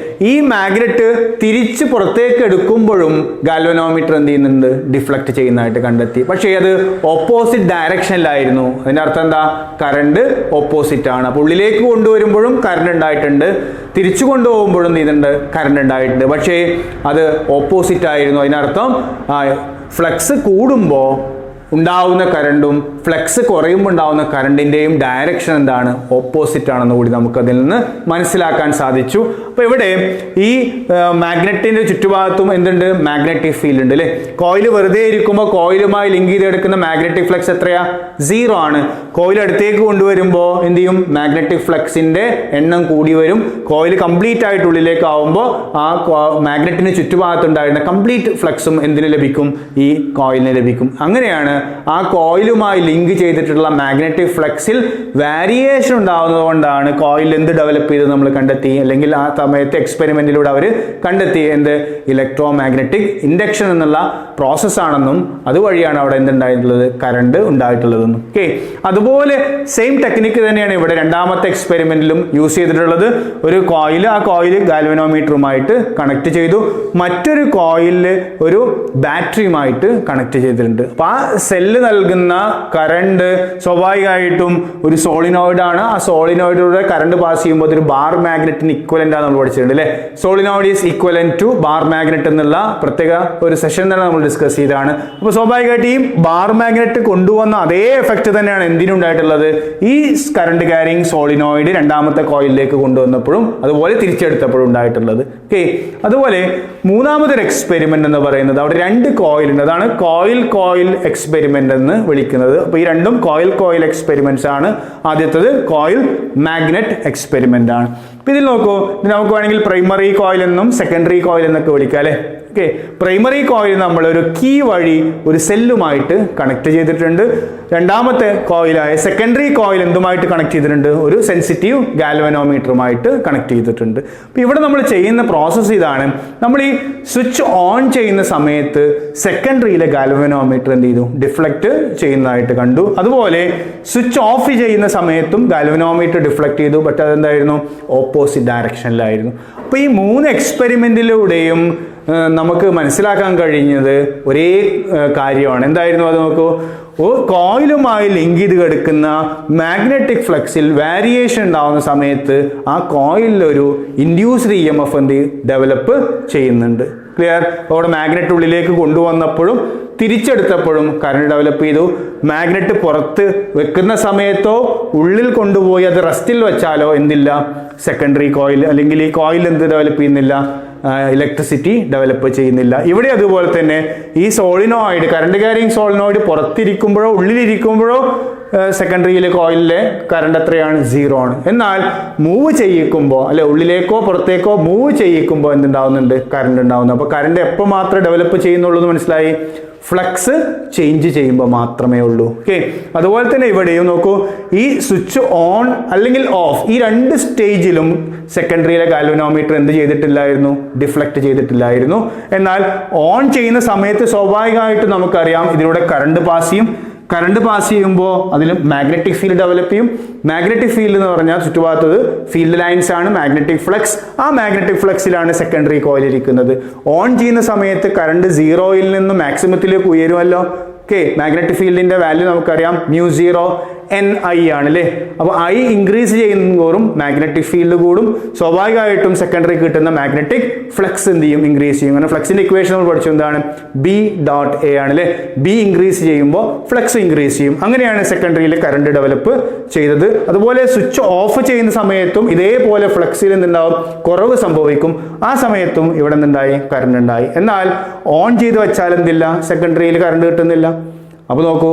ഈ മാഗ്നറ്റ് തിരിച്ച് പുറത്തേക്ക് എടുക്കുമ്പോഴും ഗാൽവനോമീറ്റർ എന്ത് ചെയ്യുന്നുണ്ട്? ഡിഫ്ലക്ട് ചെയ്യുന്നതായിട്ട് കണ്ടെത്തി. പക്ഷേ അത് ഓപ്പോസിറ്റ് ഡയറക്ഷനിലായിരുന്നു. അതിന്റെ അർത്ഥം എന്താ? കറണ്ട് ഓപ്പോസിറ്റ് ആണ്. അപ്പോൾ ഉള്ളിലേക്ക് കൊണ്ടുവരുമ്പോഴും കറണ്ട് ഉണ്ടായിട്ടുണ്ട്, തിരിച്ചു കൊണ്ടുപോകുമ്പോഴും ഇതുണ്ട് കറണ്ട് ഉണ്ടായിട്ടുണ്ട്. പക്ഷേ അത് ഓപ്പോസിറ്റ് ആയിരുന്നു. അതിനർത്ഥം ഫ്ലക്സ് കൂടുമ്പോൾ ഉണ്ടാവുന്ന കറണ്ടും ഫ്ലക്സ് കുറയുമ്പോൾ ഉണ്ടാവുന്ന കറണ്ടിൻ്റെയും ഡയറക്ഷൻ എന്താണ്, ഓപ്പോസിറ്റ് ആണെന്ന് കൂടി നമുക്കതിൽ നിന്ന് മനസ്സിലാക്കാൻ സാധിച്ചു. അപ്പോൾ ഇവിടെ ഈ മാഗ്നറ്റിൻ്റെ ചുറ്റുഭാഗത്തും എന്തുണ്ട്, മാഗ്നറ്റിക് ഫീൽഡ് ഉണ്ട് അല്ലേ. കോയിൽ വെറുതെ ഇരിക്കുമ്പോൾ കോയിലുമായി ലിങ്ക് ചെയ്തെടുക്കുന്ന മാഗ്നറ്റിക് ഫ്ലക്സ് എത്രയാ, 0 ആണ്. കോയിൽ അടുത്തേക്ക് കൊണ്ടുവരുമ്പോൾ എന്ത് ചെയ്യും, മാഗ്നറ്റിക് ഫ്ലക്സിന്റെ എണ്ണം കൂടി വരും. കോയിൽ കംപ്ലീറ്റ് ആയിട്ട് ഉള്ളിലേക്ക് ആവുമ്പോൾ ആ മാഗ്നറ്റിന് ചുറ്റുഭാഗത്തുണ്ടായിരുന്ന കംപ്ലീറ്റ് ഫ്ലക്സും എന്തിന് ലഭിക്കും, ഈ കോയിലിന് ലഭിക്കും. അങ്ങനെയാണ് ആ കോയിലുമായി ലിങ്ക് ചെയ്തിട്ടുള്ള മാഗ്നറ്റിക് ഫ്ലക്സിൽ വേരിയേഷൻ ഉണ്ടാവുന്നത് കൊണ്ടാണ് കോയിൽ എന്ത് ഡെവലപ്പ് ചെയ്ത് നമ്മൾ കണ്ടെത്തി, അല്ലെങ്കിൽ ആ സമയത്ത് എക്സ്പെരിമെന്റിലൂടെ അവർ കണ്ടെത്തി എന്ത്, ഇലക്ട്രോ മാഗ്നറ്റിക് ഇൻഡക്ഷൻ എന്നുള്ള പ്രോസസ് ആണെന്നും അതുവഴിയാണ് അവിടെ എന്തുണ്ടായിട്ടുള്ളത്, കറണ്ട് ഉണ്ടായിട്ടുള്ളതെന്നും. ഓക്കെ, അതുപോലെ സെയിം ടെക്നിക്ക് തന്നെയാണ് ഇവിടെ രണ്ടാമത്തെ എക്സ്പെരിമെന്റിലും യൂസ് ചെയ്തിട്ടുള്ളത്. ഒരു കോയിൽ, ആ കോയിൽ ഗാൽവനോമീറ്ററുമായിട്ട് കണക്ട് ചെയ്തു, മറ്റൊരു കോയിലിൽ ഒരു ബാറ്ററിയുമായിട്ട് കണക്ട് ചെയ്തിട്ടുണ്ട്. അപ്പൊ ആ സെല്ല് നൽകുന്ന കറണ്ട് സ്വാഭാവികമായിട്ടും ഒരു സോളിനോയിഡ് ആണ്. ആ സോളിനോയിഡിലൂടെ കറണ്ട് പാസ് ചെയ്യുമ്പോൾ അതൊരു ബാർ മാഗ്നറ്റിന് ഇക്വലന്റ് ആണ് നമ്മൾ പഠിച്ചിട്ടുണ്ട് അല്ലേ. Solenoid is equivalent two bar magnet എന്നുള്ള പ്രത്യേക ഒരു സെഷൻ തന്നെ നമ്മൾ ഡിസ്കസ് ചെയ്താണ്. അപ്പോൾ സ്വാഭാവികമായിട്ട് ഈ ബാർ മാഗ്നറ്റ് കൊണ്ടുവന്ന അതേ എഫക്റ്റ് തന്നെയാണ് എന്തിനുണ്ടായിട്ടുള്ളത്, ഈ കറണ്ട് ക്യാരിങ് സോളിനോയിഡ് രണ്ടാമത്തെ കോയിലിലേക്ക് കൊണ്ടുവന്നപ്പോഴും അതുപോലെ തിരിച്ചെടുത്തപ്പോഴും ഉണ്ടായിട്ടുള്ളത്. ഓക്കെ, അതുപോലെ മൂന്നാമതൊരു എക്സ്പെരിമെന്റ് എന്ന് പറയുന്നത് അവിടെ 2 കോയിൽ ഉണ്ട്. അതാണ് കോയിൽ കോയിൽ എക്സ്പെരിമെന്റ് എന്ന് വിളിക്കുന്നത്. അപ്പൊ ഈ രണ്ടും കോയിൽ കോയിൽ എക്സ്പെരിമെന്റ്സ് ആണ്. ആദ്യത്തേത് കോയിൽ മാഗ്നറ്റ് എക്സ്പെരിമെന്റ് ആണ്. അപ്പൊ ഇതിൽ നോക്കൂ, നമുക്ക് വേണമെങ്കിൽ പ്രൈമറി കോയിൽ എന്നും സെക്കൻഡറി കോയിൽ എന്നൊക്കെ വിളിക്കാം അല്ലെ. ഓക്കെ, പ്രൈമറി കോയിൽ നമ്മൾ ഒരു കീ വഴി ഒരു സെല്ലുമായിട്ട് കണക്ട് ചെയ്തിട്ടുണ്ട്. രണ്ടാമത്തെ കോയിലായ സെക്കൻഡറി കോയിൽ എന്തുമായിട്ട് കണക്ട് ചെയ്തിട്ടുണ്ട്, ഒരു സെൻസിറ്റീവ് ഗാൽവനോമീറ്ററുമായിട്ട് കണക്ട് ചെയ്തിട്ടുണ്ട്. അപ്പോൾ ഇവിടെ നമ്മൾ ചെയ്യുന്ന പ്രോസസ്സ് ഇതാണ്. നമ്മൾ ഈ സ്വിച്ച് ഓൺ ചെയ്യുന്ന സമയത്ത് സെക്കൻഡറിയിലെ ഗാൽവനോമീറ്റർ എന്ത് ചെയ്തു, ഡിഫ്ലക്ട് ചെയ്യുന്നതായിട്ട് കണ്ടു. അതുപോലെ സ്വിച്ച് ഓഫ് ചെയ്യുന്ന സമയത്തും ഗാൽവനോമീറ്റർ ഡിഫ്ലക്ട് ചെയ്തു. ബട്ട് അതെന്തായിരുന്നു, ഓപ്പോസിറ്റ് ഡയറക്ഷനിലായിരുന്നു. അപ്പോൾ ഈ 3 എക്സ്പെരിമെന്റിലൂടെയും നമുക്ക് മനസ്സിലാക്കാൻ കഴിഞ്ഞത് ഒരേ കാര്യമാണ്. എന്തായിരുന്നു അത് നോക്കൂ, കോയിലുമായി ലിങ്ക് ചെയ്ത് കിടക്കുന്ന മാഗ്നറ്റിക് ഫ്ലക്സിൽ വേരിയേഷൻ ഉണ്ടാവുന്ന സമയത്ത് ആ കോയിലൊരു ഇൻഡ്യൂസ്ഡ് EMF എന്ത് ഡെവലപ്പ് ചെയ്യുന്നുണ്ട്. ക്ലിയർ? അവിടെ മാഗ്നറ്റ് ഉള്ളിലേക്ക് കൊണ്ടുവന്നപ്പോഴും തിരിച്ചെടുത്തപ്പോഴും കറണ്ട് ഡെവലപ്പ് ചെയ്തു. മാഗ്നറ്റ് പുറത്ത് വെക്കുന്ന സമയത്തോ ഉള്ളിൽ കൊണ്ടുപോയി അത് റെസ്റ്റിൽ വെച്ചാലോ എന്തില്ല, സെക്കൻഡറി കോയിൽ അല്ലെങ്കിൽ ഈ കോയിൽ എന്ത് ഡെവലപ്പ് ചെയ്യുന്നില്ല, ഇലക്ട്രിസിറ്റി ഡെവലപ്പ് ചെയ്യുന്നില്ല. ഇവിടെ അതുപോലെ തന്നെ ഈ സോളിനോയിഡ്, കറണ്ട് ക്യാരിങ് സോളിനോയിഡ് പുറത്തിരിക്കുമ്പോഴോ ഉള്ളിലിരിക്കുമ്പോഴോ സെക്കൻഡറിയിലെ കോയിലിലെ കറണ്ട് എത്രയാണ്, 0 ആണ്. എന്നാൽ മൂവ് ചെയ്യിക്കുമ്പോൾ അല്ലെ, ഉള്ളിലേക്കോ പുറത്തേക്കോ മൂവ് ചെയ്യിക്കുമ്പോൾ എന്തുണ്ടാവുന്നുണ്ട്, കറണ്ട് ഉണ്ടാവുന്നു. അപ്പോൾ കറണ്ട് എപ്പോൾ മാത്രമേ ഡെവലപ്പ് ചെയ്യുന്നുള്ളൂ എന്ന് മനസ്സിലായി, ഫ്ലക്സ് ചേഞ്ച് ചെയ്യുമ്പോൾ മാത്രമേ ഉള്ളൂ. ഓക്കെ, അതുപോലെ തന്നെ ഇവിടെയും നോക്കൂ, ഈ സ്വിച്ച് ഓൺ അല്ലെങ്കിൽ ഓഫ് ഈ 2 സ്റ്റേജിലും സെക്കൻഡറിയിലെ ഗാൽവനോമീറ്റർ എന്ത് ചെയ്തിട്ടില്ലായിരുന്നു, ഡിഫ്ലക്ട് ചെയ്തിട്ടില്ലായിരുന്നു. എന്നാൽ ഓൺ ചെയ്യുന്ന സമയത്ത് സ്വാഭാവികമായിട്ട് നമുക്കറിയാം ഇതിലൂടെ കറണ്ട് പാസ് ചെയ്യും. കറണ്ട് പാസ് ചെയ്യുമ്പോൾ അതിൽ മാഗ്നറ്റിക് ഫീൽഡ് ഡെവലപ്പ് ചെയ്യും. മാഗ്നറ്റിക് ഫീൽഡ് എന്ന് പറഞ്ഞാൽ ചുറ്റുഭാഗത്തത് ഫീൽഡ് ലൈൻസ് ആണ്, മാഗ്നറ്റിക് ഫ്ലക്സ്. ആ മാഗ്നറ്റിക് ഫ്ലക്സിലാണ് സെക്കൻഡറി കോയിൽ ഇരിക്കുന്നത്. ഓൺ ചെയ്യുന്ന സമയത്ത് കറണ്ട് 0യിൽ നിന്ന് മാക്സിമത്തിലേക്ക് ഉയരുമല്ലോ. ഓക്കെ, മാഗ്നറ്റിക് ഫീൽഡിന്റെ വാല്യൂ നമുക്കറിയാം μ0 NI ആണ് അല്ലേ. അപ്പോൾ I ഇൻക്രീസ് ചെയ്യുന്നതോറും മാഗ്നറ്റിക് ഫീൽഡ് കൂടും. സ്വാഭാവികമായിട്ടും സെക്കൻഡറി കിട്ടുന്ന മാഗ്നറ്റിക് ഫ്ലക്സ് എന്ത് ചെയ്യും, ഇൻക്രീസ് ചെയ്യും. അങ്ങനെ ഫ്ലക്സിന്റെ ഇക്വേഷൻ നമ്മൾ പഠിച്ചു, എന്താണ്, B.A ആണ് അല്ലേ. B ഇൻക്രീസ് ചെയ്യുമ്പോൾ ഫ്ലക്സ് ഇൻക്രീസ് ചെയ്യും. അങ്ങനെയാണ് സെക്കൻഡറിയിൽ കറണ്ട് ഡെവലപ്പ് ചെയ്തത്. അതുപോലെ സ്വിച്ച് ഓഫ് ചെയ്യുന്ന സമയത്തും ഇതേപോലെ ഫ്ലക്സിൽ എന്തുണ്ടാവും, കുറവ് സംഭവിക്കും. ആ സമയത്തും ഇവിടെ എന്തുണ്ടായി, കറണ്ട് ഉണ്ടായി. എന്നാൽ ഓൺ ചെയ്ത് വെച്ചാൽ എന്തില്ല, സെക്കൻഡറിയിൽ കറണ്ട് കിട്ടുന്നില്ല. അപ്പോൾ നോക്കൂ,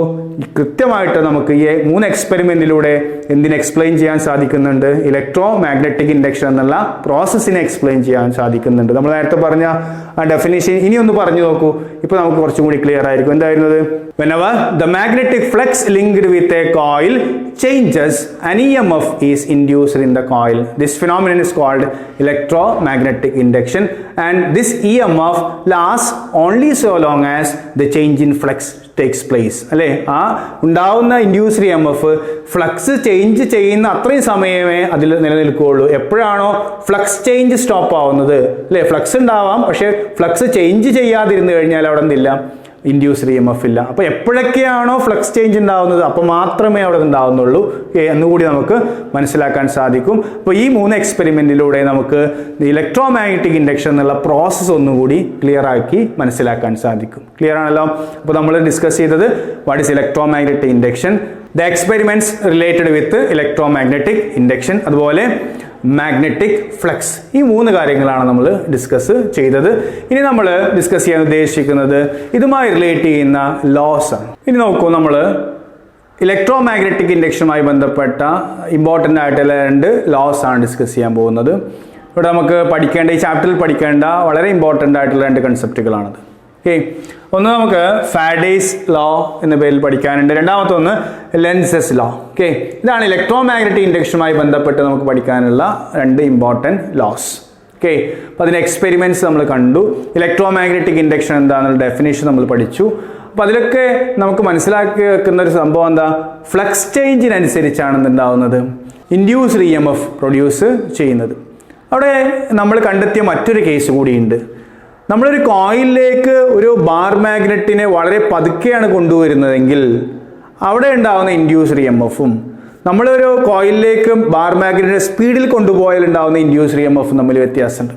കൃത്യമായിട്ട് നമുക്ക് ഈ 3 എക്സ്പെരിമെന്റിലൂടെ എന്തിനെ എക്സ്പ്ലെയിൻ ചെയ്യാൻ സാധിക്കുന്നുണ്ട്, ഇലക്ട്രോ മാഗ്നറ്റിക് ഇൻഡക്ഷൻ എന്നുള്ള പ്രോസസ്സിനെ എക്സ്പ്ലെയിൻ ചെയ്യാൻ സാധിക്കുന്നുണ്ട്. നമ്മൾ നേരത്തെ പറഞ്ഞ ആ ഡെഫിനിഷൻ ഇനി ഒന്ന് പറഞ്ഞു നോക്കൂ, ഇപ്പൊ നമുക്ക് കുറച്ചും കൂടി ക്ലിയർ ആയിരിക്കും. എന്തായിരുന്നത്, whenever the magnetic flux linked with a coil changes, an EMF is induced in the coil. This phenomenon is called electromagnetic induction, and this EMF lasts only so long as the change in flux takes place. അല്ലേ, ആ ഉണ്ടാവുന്ന induced EMF flux change ചെയ്യുന്ന അത്രയും സമയമേ അതിൽ നിലനിൽക്കുകയുള്ളൂ. എപ്പോഴാണോ flux change stop ആവുന്നത്, അല്ലേ, ഫ്ലക്സ് ഉണ്ടാവാം, പക്ഷേ ഫ്ലക്സ് ചേഞ്ച് ചെയ്യാതിരുന്നു കഴിഞ്ഞാൽ അവിടെ എന്തില്ല, ഇൻഡ്യൂസ്ഡ് ഇ എം എഫ് ഇല്ല. അപ്പോൾ എപ്പോഴൊക്കെയാണോ ഫ്ലക്സ് ചേഞ്ച് ഉണ്ടാകുന്നത് അപ്പോൾ മാത്രമേ അവിടെ ഉണ്ടാകുന്നുള്ളൂ എന്നുകൂടി നമുക്ക് മനസ്സിലാക്കാൻ സാധിക്കും. അപ്പോൾ ഈ 3 എക്സ്പെരിമെൻറ്റിലൂടെ നമുക്ക് ഇലക്ട്രോ മാഗ്നറ്റിക് ഇൻഡക്ഷൻ എന്നുള്ള പ്രോസസ്സ് ഒന്നുകൂടി ക്ലിയർ ആക്കി മനസ്സിലാക്കാൻ സാധിക്കും. ക്ലിയർ ആണല്ലോ? അപ്പോൾ നമ്മൾ ഡിസ്കസ് ചെയ്തത് what is electro magnetic induction, the experiments related with electro magnetic induction, അതുപോലെ മാഗ്നറ്റിക് ഫ്ലക്സ്. ഈ 3 കാര്യങ്ങളാണ് നമ്മൾ ഡിസ്കസ് ചെയ്തത്. ഇനി നമ്മൾ ഡിസ്കസ് ചെയ്യാൻ ഉദ്ദേശിക്കുന്നത് ഇതുമായി റിലേറ്റ് ചെയ്യുന്ന ലോസ് ആണ്. ഇനി നോക്കൂ, നമ്മൾ ഇലക്ട്രോ മാഗ്നറ്റിക് ഇൻഡക്ഷനുമായി ബന്ധപ്പെട്ട ഇമ്പോർട്ടൻ്റ് ആയിട്ടുള്ള 2 ലോസ് ആണ് ഡിസ്കസ് ചെയ്യാൻ പോകുന്നത്. ഇവിടെ നമുക്ക് പഠിക്കേണ്ട, ഈ ചാപ്റ്ററിൽ പഠിക്കേണ്ട വളരെ ഇമ്പോർട്ടൻ്റ് ആയിട്ടുള്ള 2 കൺസെപ്റ്റുകളാണത്. ഓക്കെ, ഒന്ന് നമുക്ക് ഫാരഡേസ് ലോ എന്ന പേരിൽ പഠിക്കാനുണ്ട്, രണ്ടാമത്തെ ഒന്ന് ലെൻസസ് ലോ. ഓക്കെ, ഇതാണ് ഇലക്ട്രോ മാഗ്നറ്റിക് ഇൻഡക്ഷനുമായി ബന്ധപ്പെട്ട് നമുക്ക് പഠിക്കാനുള്ള 2 ഇമ്പോർട്ടൻറ്റ് ലോസ്. ഓക്കെ, അപ്പോൾ അതിൻ്റെ എക്സ്പെരിമെൻറ്റ്സ് നമ്മൾ കണ്ടു, ഇലക്ട്രോ മാഗ്നറ്റിക് ഇൻഡക്ഷൻ എന്താണെന്നുള്ള ഡെഫിനേഷൻ നമ്മൾ പഠിച്ചു. അപ്പോൾ അതിലൊക്കെ നമുക്ക് മനസ്സിലാക്കി വെക്കുന്ന ഒരു സംഭവം എന്താ, ഫ്ലക്സ് ചേഞ്ചിനനുസരിച്ചാണ് എന്തുണ്ടാവുന്നത്, induced E M F produce ചെയ്യുന്നത്. അവിടെ നമ്മൾ കണ്ടെത്തിയ മറ്റൊരു കേസ് കൂടിയുണ്ട്. നമ്മളൊരു കോയിലിലേക്ക് ഒരു ബാർ മാഗ്നറ്റിനെ വളരെ പതുക്കെയാണ് കൊണ്ടുവരുന്നതെങ്കിൽ അവിടെ ഉണ്ടാകുന്ന ഇൻഡ്യൂസ്ഡ് ഇ എം എഫും നമ്മളൊരു കോയിലിലേക്ക് ബാർ മാഗ്നറ്റിനെ സ്പീഡിൽ കൊണ്ടുപോയാൽ ഉണ്ടാകുന്ന ഇൻഡ്യൂസ്ഡ് ഇ എം എഫും തമ്മിൽ വ്യത്യാസമുണ്ട്.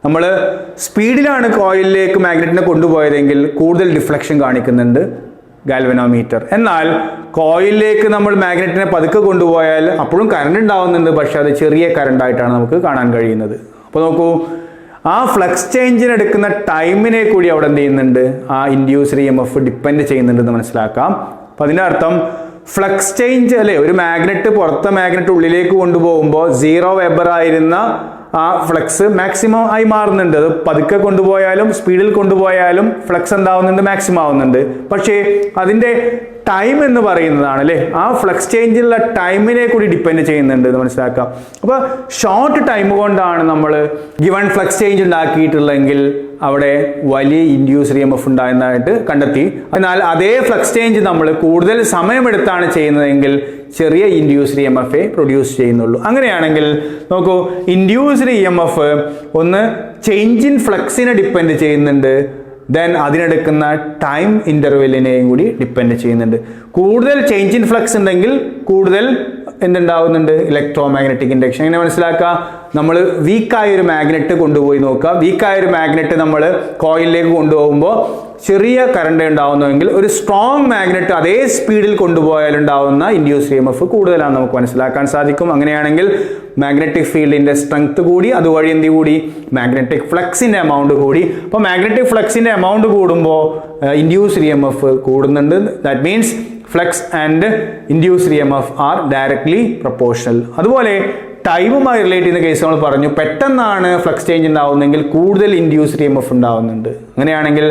നമ്മൾ സ്പീഡിലാണ് കോയിലിലേക്ക് മാഗ്നറ്റിനെ കൊണ്ടുപോയതെങ്കിൽ കൂടുതൽ ഡിഫ്ലക്ഷൻ കാണിക്കുന്നുണ്ട് ഗാൽവനോമീറ്റർ. എന്നാൽ കോയിലിലേക്ക് നമ്മൾ മാഗ്നറ്റിനെ പതുക്കെ കൊണ്ടുപോയാൽ അപ്പോഴും കറണ്ട് ഉണ്ടാവുന്നുണ്ട്, പക്ഷെ അത് ചെറിയ കറണ്ടായിട്ടാണ് നമുക്ക് കാണാൻ കഴിയുന്നത്. അപ്പോൾ നോക്കൂ, ആ ഫ്ലക്സ് ചേഞ്ചിന് എടുക്കുന്ന ടൈമിനെ കൂടി അവിടെ എന്ത് ചെയ്യുന്നുണ്ട്, ആ induced E M F depend ചെയ്യുന്നുണ്ടെന്ന് മനസ്സിലാക്കാം. അപ്പം അതിൻ്റെ അർത്ഥം ഫ്ലക്സ് ചേഞ്ച് അല്ലേ, ഒരു മാഗ്നറ്റ് പുറത്തെ മാഗ്നറ്റ് ഉള്ളിലേക്ക് കൊണ്ടുപോകുമ്പോൾ 0 വെബർ ആയിരുന്ന ആ ഫ്ലക്സ് മാക്സിമം ആയി മാറുന്നുണ്ട്. അത് പതുക്കെ കൊണ്ടുപോയാലും സ്പീഡിൽ കൊണ്ടുപോയാലും ഫ്ലക്സ് എന്താവുന്നുണ്ട്, മാക്സിമം ആവുന്നുണ്ട്. പക്ഷേ അതിൻ്റെ ടൈം എന്ന് പറയുന്നതാണ് അല്ലേ, ആ ഫ്ലക്സ് ചേഞ്ചിലുള്ള ടൈമിനെ കൂടി ഡിപ്പെൻഡ് ചെയ്യുന്നുണ്ട് എന്ന് മനസ്സിലാക്കാം. അപ്പോൾ ഷോർട്ട് ടൈം കൊണ്ടാണ് നമ്മൾ ഗിവൺ ഫ്ലക്സ് ചേഞ്ച് ഉണ്ടാക്കിയിട്ടുള്ളതെങ്കിൽ അവിടെ വലിയ ഇൻഡ്യൂസ്ഡ് ഇ എം എഫ് ഉണ്ടായിരുന്നതായിട്ട് കണ്ടെത്തി. എന്നാൽ അതേ ഫ്ലക്സ് ചേഞ്ച് നമ്മൾ കൂടുതൽ സമയമെടുത്താണ് ചെയ്യുന്നതെങ്കിൽ ചെറിയ induced E M F produce ചെയ്യുന്നുള്ളൂ. അങ്ങനെയാണെങ്കിൽ നോക്കൂ, ഇൻഡ്യൂസ്ഡ് ഇ എം എഫ് ഒന്ന് ചേഞ്ച് ഇൻ ഫ്ലക്സിനെ ഡിപ്പെൻഡ് ചെയ്യുന്നുണ്ട്, ദെൻ അതിനെടുക്കുന്ന ടൈം ഇൻ്റർവെല്ലിനെയും കൂടി ഡിപ്പെൻഡ് ചെയ്യുന്നുണ്ട്. കൂടുതൽ ചേഞ്ച് ഇൻ ഫ്ലക്സ് ഉണ്ടെങ്കിൽ കൂടുതൽ എന്തുണ്ടാവുന്നുണ്ട്, ഇലക്ട്രോ മാഗ്നറ്റിക് ഇൻഡക്ഷൻ. എങ്ങനെ മനസ്സിലാക്കുക, നമ്മൾ വീക്കായ ഒരു മാഗ്നറ്റ് കൊണ്ടുപോയി നോക്കുക, വീക്കായ ഒരു മാഗ്നറ്റ് നമ്മൾ കോയിലിലേക്ക് കൊണ്ടുപോകുമ്പോൾ ചെറിയ കറണ്ട് ഉണ്ടാവുന്നുവെങ്കിൽ ഒരു സ്ട്രോങ് മാഗ്നറ്റ് അതേ സ്പീഡിൽ കൊണ്ടുപോയാൽ ഉണ്ടാവുന്ന ഇൻഡ്യൂസ്ഡ് ഇ എം എഫ് കൂടുതലാണ് നമുക്ക് മനസ്സിലാക്കാൻ സാധിക്കും. അങ്ങനെയാണെങ്കിൽ മാഗ്നറ്റിക് ഫീൽഡിന്റെ സ്ട്രെങ്ത് കൂടി, അതുവഴി എന്ത് കൂടി, മാഗ്നറ്റിക് ഫ്ലക്സിന്റെ എമൗണ്ട് കൂടി. അപ്പോൾ മാഗ്നറ്റിക് ഫ്ലക്സിന്റെ എമൗണ്ട് കൂടുമ്പോൾ ഇൻഡ്യൂസ്ഡ് ഇ എം എഫ് കൂടുന്നുണ്ട്. That means flux and induced E M F are directly proportional. അതുപോലെ ടൈമുമായി റിലേറ്റ് ചെയ്യുന്ന കേസ് നമ്മൾ പറഞ്ഞു, പെട്ടെന്നാണ് ഫ്ലക്സ് ചേഞ്ച് ഉണ്ടാവുന്നതെങ്കിൽ കൂടുതൽ ഇൻഡ്യൂസ്ഡ് ഇ എം എഫ് ഉണ്ടാവുന്നുണ്ട്. അങ്ങനെയാണെങ്കിൽ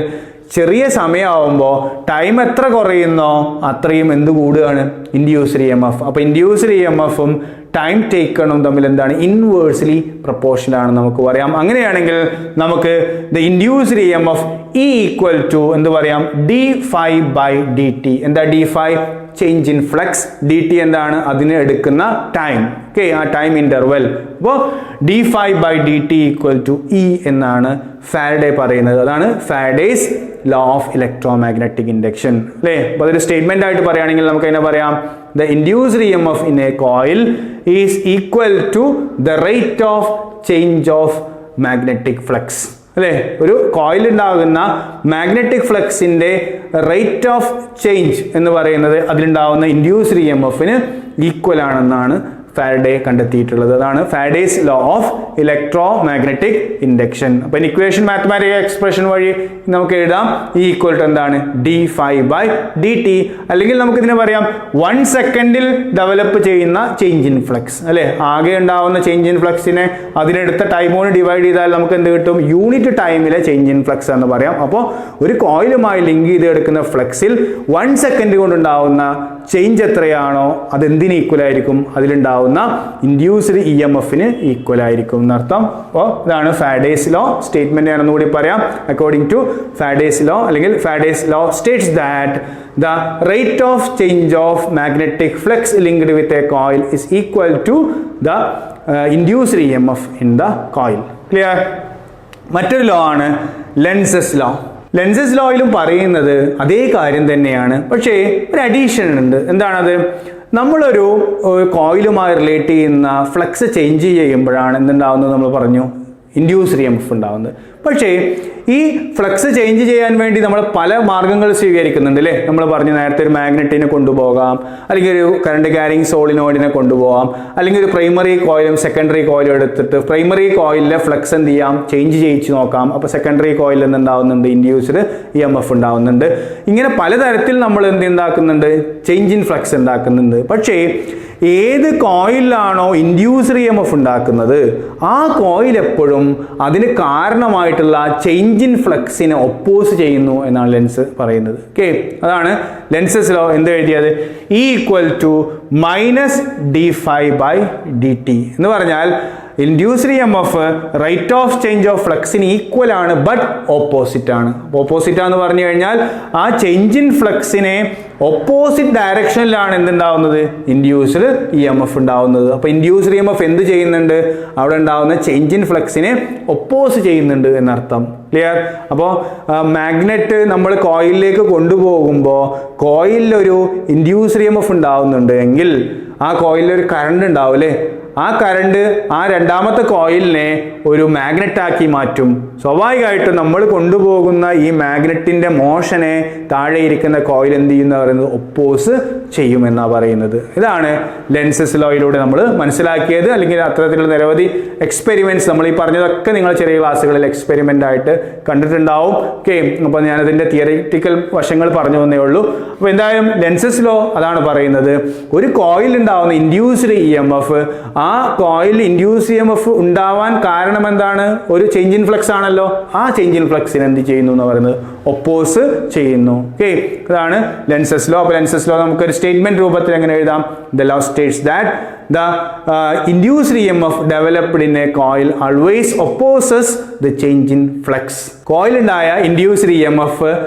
ചെറിയ സമയമാവുമ്പോൾ ടൈം എത്ര കുറയുന്നോ അത്രയും എന്ത് കൂടുകയാണ്, ഇൻഡ്യൂസ്ഡ് ഇ എം എഫ്. അപ്പോൾ ഇൻഡ്യൂസ്ഡ് ഇ എം എഫും ടൈം ടേക്കണും തമ്മിൽ എന്താണ്, ഇൻവേഴ്സ്ലി പ്രൊപ്പോർഷണൽ ആണ് നമുക്ക് പറയാം. അങ്ങനെയാണെങ്കിൽ നമുക്ക് the induced E M F E equal to എന്ത് പറയാം, d phi by D t. എന്താ d phi, change in flux, d t എന്താണ്, അതിന് എടുക്കുന്ന ടൈം. ഓക്കെ, ആ ടൈം ഇന്റർവെൽ. അപ്പോൾ d phi by D t equal to E എന്നാണ് Faraday പറയുന്നത്. അതാണ് Faraday's law of electro magnetic induction അല്ലേ. അപ്പോൾ അതൊരു സ്റ്റേറ്റ്മെന്റ് ആയിട്ട് പറയുകയാണെങ്കിൽ നമുക്ക് അതിനെ പറയാം, the induced E M F in a coil is equal to the rate of change of magnetic flux അല്ലേ. ഒരു കോയിൽ ഉണ്ടാകുന്ന മാഗ്നറ്റിക് ഫ്ലക്സിന്റെ റേറ്റ് ഓഫ് ചേഞ്ച് എന്ന് പറയുന്നത് അതിലുണ്ടാകുന്ന ഇൻഡ്യൂസ്ഡ് ഇ എം എഫിന് ഈക്വൽ ആണെന്നാണ് ഫാരഡേ കണ്ടെത്തിയിട്ടുള്ളത്. അതാണ് Faraday's law of electro magnetic induction. അപ്പോൾ ഇക്വേഷൻ മാത്തമാറ്റിക്കൽ എക്സ്പ്രഷൻ വഴി നമുക്ക് എഴുതാം, ഇ ഈക്വൽ ടു എന്താണ്, D phi by D T. അല്ലെങ്കിൽ നമുക്ക് ഇതിനെ പറയാം 1 സെക്കൻഡിൽ ഡെവലപ്പ് ചെയ്യുന്ന ചേഞ്ച് ഇൻ ഫ്ലക്സ് അല്ലേ. ആകെ ഉണ്ടാവുന്ന ചേഞ്ച് ഇൻ ഫ്ലക്സിനെ അതിനെടുത്ത ടൈമോട് ഡിവൈഡ് ചെയ്താൽ നമുക്ക് എന്ത് കിട്ടും, യൂണിറ്റ് ടൈമിലെ ചേഞ്ച് ഇൻ ഫ്ലക്സ് എന്ന് പറയാം. അപ്പോൾ ഒരു കോയിലുമായി ലിങ്ക് ചെയ്ത് എടുക്കുന്ന ഫ്ലക്സിൽ 1 സെക്കൻഡ് കൊണ്ടുണ്ടാവുന്ന ചേഞ്ച് എത്രയാണോ അത് എന്തിന് ഈക്വൽ ആയിരിക്കും, അതിലുണ്ടാവുന്ന ഇൻഡ്യൂസ്ഡ് ഇ എം എഫിന് ഈക്വൽ ആയിരിക്കും എന്നർത്ഥം. അപ്പോൾ ഇതാണ് ഫാരഡേസ് ലോ. സ്റ്റേറ്റ്മെന്റ് ഞാനൊന്നും കൂടി പറയാം. അക്കോർഡിംഗ് ടു ഫാരഡേസ് ലോ അല്ലെങ്കിൽ Faraday's law States that the rate of change of magnetic flux linked with a coil is equal to the induced EMF in the coil. Clear? മറ്റൊരു law ആണ് Lenz's law. Lenses ലോയിലും പറയുന്നത് അതേ കാര്യം തന്നെയാണ്. പക്ഷേ ഒരു addition ഉണ്ട്. എന്താണത്? നമ്മളൊരു കോയിലുമായി റിലേറ്റ് ചെയ്യുന്ന ഫ്ലക്സ് ചേഞ്ച് ചെയ്യുമ്പോഴാണ് എന്തുണ്ടാവുന്നത്? നമ്മൾ പറഞ്ഞു ഇൻഡ്യൂസ്ഡ് EMF ഉണ്ടാവുന്നത്. പക്ഷേ ഈ ഫ്ലക്സ് ചേഞ്ച് ചെയ്യാൻ വേണ്ടി നമ്മൾ പല മാർഗങ്ങൾ സ്വീകരിക്കുന്നുണ്ട് അല്ലേ? നമ്മൾ പറഞ്ഞു നേരത്തെ ഒരു മാഗ്നറ്റിനെ കൊണ്ടുപോകാം, അല്ലെങ്കിൽ ഒരു കറണ്ട് ക്യാരിങ് സോളിനോയിഡിനെ കൊണ്ടുപോകാം, അല്ലെങ്കിൽ ഒരു പ്രൈമറി കോയിലും സെക്കൻഡറി കോയിലും എടുത്തിട്ട് പ്രൈമറി കോയിലിലെ ഫ്ലക്സ് എന്ത് ചെയ്യാം? ചേഞ്ച് ചെയ്യിച്ച് നോക്കാം. അപ്പോൾ സെക്കൻഡറി കോയിലിൽ നിന്ന് ഉണ്ടാവുന്നുണ്ട് ഇൻഡ്യൂസ്ഡ് EMF ഉണ്ടാവുന്നുണ്ട്. ഇങ്ങനെ പലതരത്തിൽ നമ്മൾ ഉണ്ടാക്കുന്നുണ്ട്? ചേഞ്ച് ഇൻ ഫ്ലക്സ് ഉണ്ടാക്കുന്നുണ്ട്. പക്ഷേ ഏത് കോയിലാണോ ഇൻഡ്യൂസ്ഡ് EMF ഉണ്ടാക്കുന്നത് ആ കോയിൽ എപ്പോഴും അതിന് കാരണമായിട്ടുള്ള ചേഞ്ച് ഇൻ ഫ്ലക്സിനെ ഒപ്പോസ് ചെയ്യുന്നു എന്നാണ് ലെൻസ് പറയുന്നത്. ഓക്കെ, അതാണ് ലെൻസസ് ലോ എന്ത് എഴുതിയത്? E - d∅/dt എന്ന് പറഞ്ഞാൽ induced EMF rate of change of ഫ്ലക്സിന് ഈക്വൽ ആണ്, ബട്ട് ഓപ്പോസിറ്റ് ആണ്. ഓപ്പോസിറ്റ് ആണെന്ന് പറഞ്ഞു കഴിഞ്ഞാൽ ആ ചേഞ്ച് ഇൻ ഫ്ലക്സിനെ ഓപ്പോസിറ്റ് ഡയറക്ഷനിലാണ് എന്തുണ്ടാവുന്നത്? ഇൻഡ്യൂസ്ഡ് EMF ഉണ്ടാവുന്നത്. അപ്പോൾ ഇൻഡ്യൂസ്ഡ് EMF എന്ത് ചെയ്യുന്നുണ്ട്? അവിടെ ഉണ്ടാവുന്ന ചേഞ്ച് ഇൻ ഫ്ലക്സിനെ ഒപ്പോസ് ചെയ്യുന്നുണ്ട് എന്നർത്ഥം. ക്ലിയർ? അപ്പോൾ മാഗ്നറ്റ് നമ്മൾ കോയിലിലേക്ക് കൊണ്ടുപോകുമ്പോൾ കോയിലൊരു ഇൻഡ്യൂസ്ഡ് EMF ഉണ്ടാവുന്നുണ്ട് എങ്കിൽ ആ കോയിലൊരു കറണ്ട് ഉണ്ടാവും അല്ലേ? ആ കറണ്ട് ആ രണ്ടാമത്തെ കോയിലിനെ ഒരു മാഗ്നറ്റാക്കി മാറ്റും. സ്വാഭാവികമായിട്ടും നമ്മൾ കൊണ്ടുപോകുന്ന ഈ മാഗ്നറ്റിന്റെ മോഷനെ താഴെ ഇരിക്കുന്ന കോയിൽ എന്ത് ചെയ്യുന്ന പറയുന്നത്? ഒപ്പോസ് ചെയ്യുമെന്നാണ് പറയുന്നത്. ഇതാണ് ലെൻസസ് ലോയിലൂടെ നമ്മൾ മനസ്സിലാക്കിയത്. അല്ലെങ്കിൽ അത്തരത്തിലുള്ള നിരവധി എക്സ്പെരിമെന്റ്സ് നമ്മൾ ഈ പറഞ്ഞതൊക്കെ നിങ്ങൾ ചെറിയ ക്ലാസ്സുകളിൽ എക്സ്പെരിമെന്റ് ആയിട്ട് കണ്ടിട്ടുണ്ടാവും. ഓക്കെ, അപ്പോൾ ഞാനതിൻ്റെ തിയറിറ്റിക്കൽ വശങ്ങൾ പറഞ്ഞു തന്നേ ഉള്ളൂ. അപ്പോൾ എന്തായാലും ലെൻസസ് ലോ അതാണ് പറയുന്നത്. ഒരു കോയിൽ ഉണ്ടാവുന്ന ഇൻഡ്യൂസ്ഡ് EMF, ആ കോയിൽ ഇൻഡ്യൂസ് EMF ഉണ്ടാവാൻ കാരണം എന്താണ്? ഒരു ചേഞ്ച് ഇൻ ഫ്ലക്സ് ആണല്ലോ. ആ ചേഞ്ച് ഇൻ ഫ്ലക്സിന് എന്ത് ചെയ്യുന്നു എന്ന് പറയുന്നത്? ഒപ്പോസ് ചെയ്യുന്നു. ഓക്കെ, അതാണ് ലെൻസസ് ലോ. അപ്പോൾ ലെൻസസ് ലോ നമുക്കൊരു സ്റ്റേറ്റ്മെന്റ് രൂപത്തിൽ എങ്ങനെ എഴുതാം? The law States that the induced EMF developed in a coil always opposes the change in flux. Coil ഉണ്ടായ ഇൻഡ്യൂസ്ഡ് EMF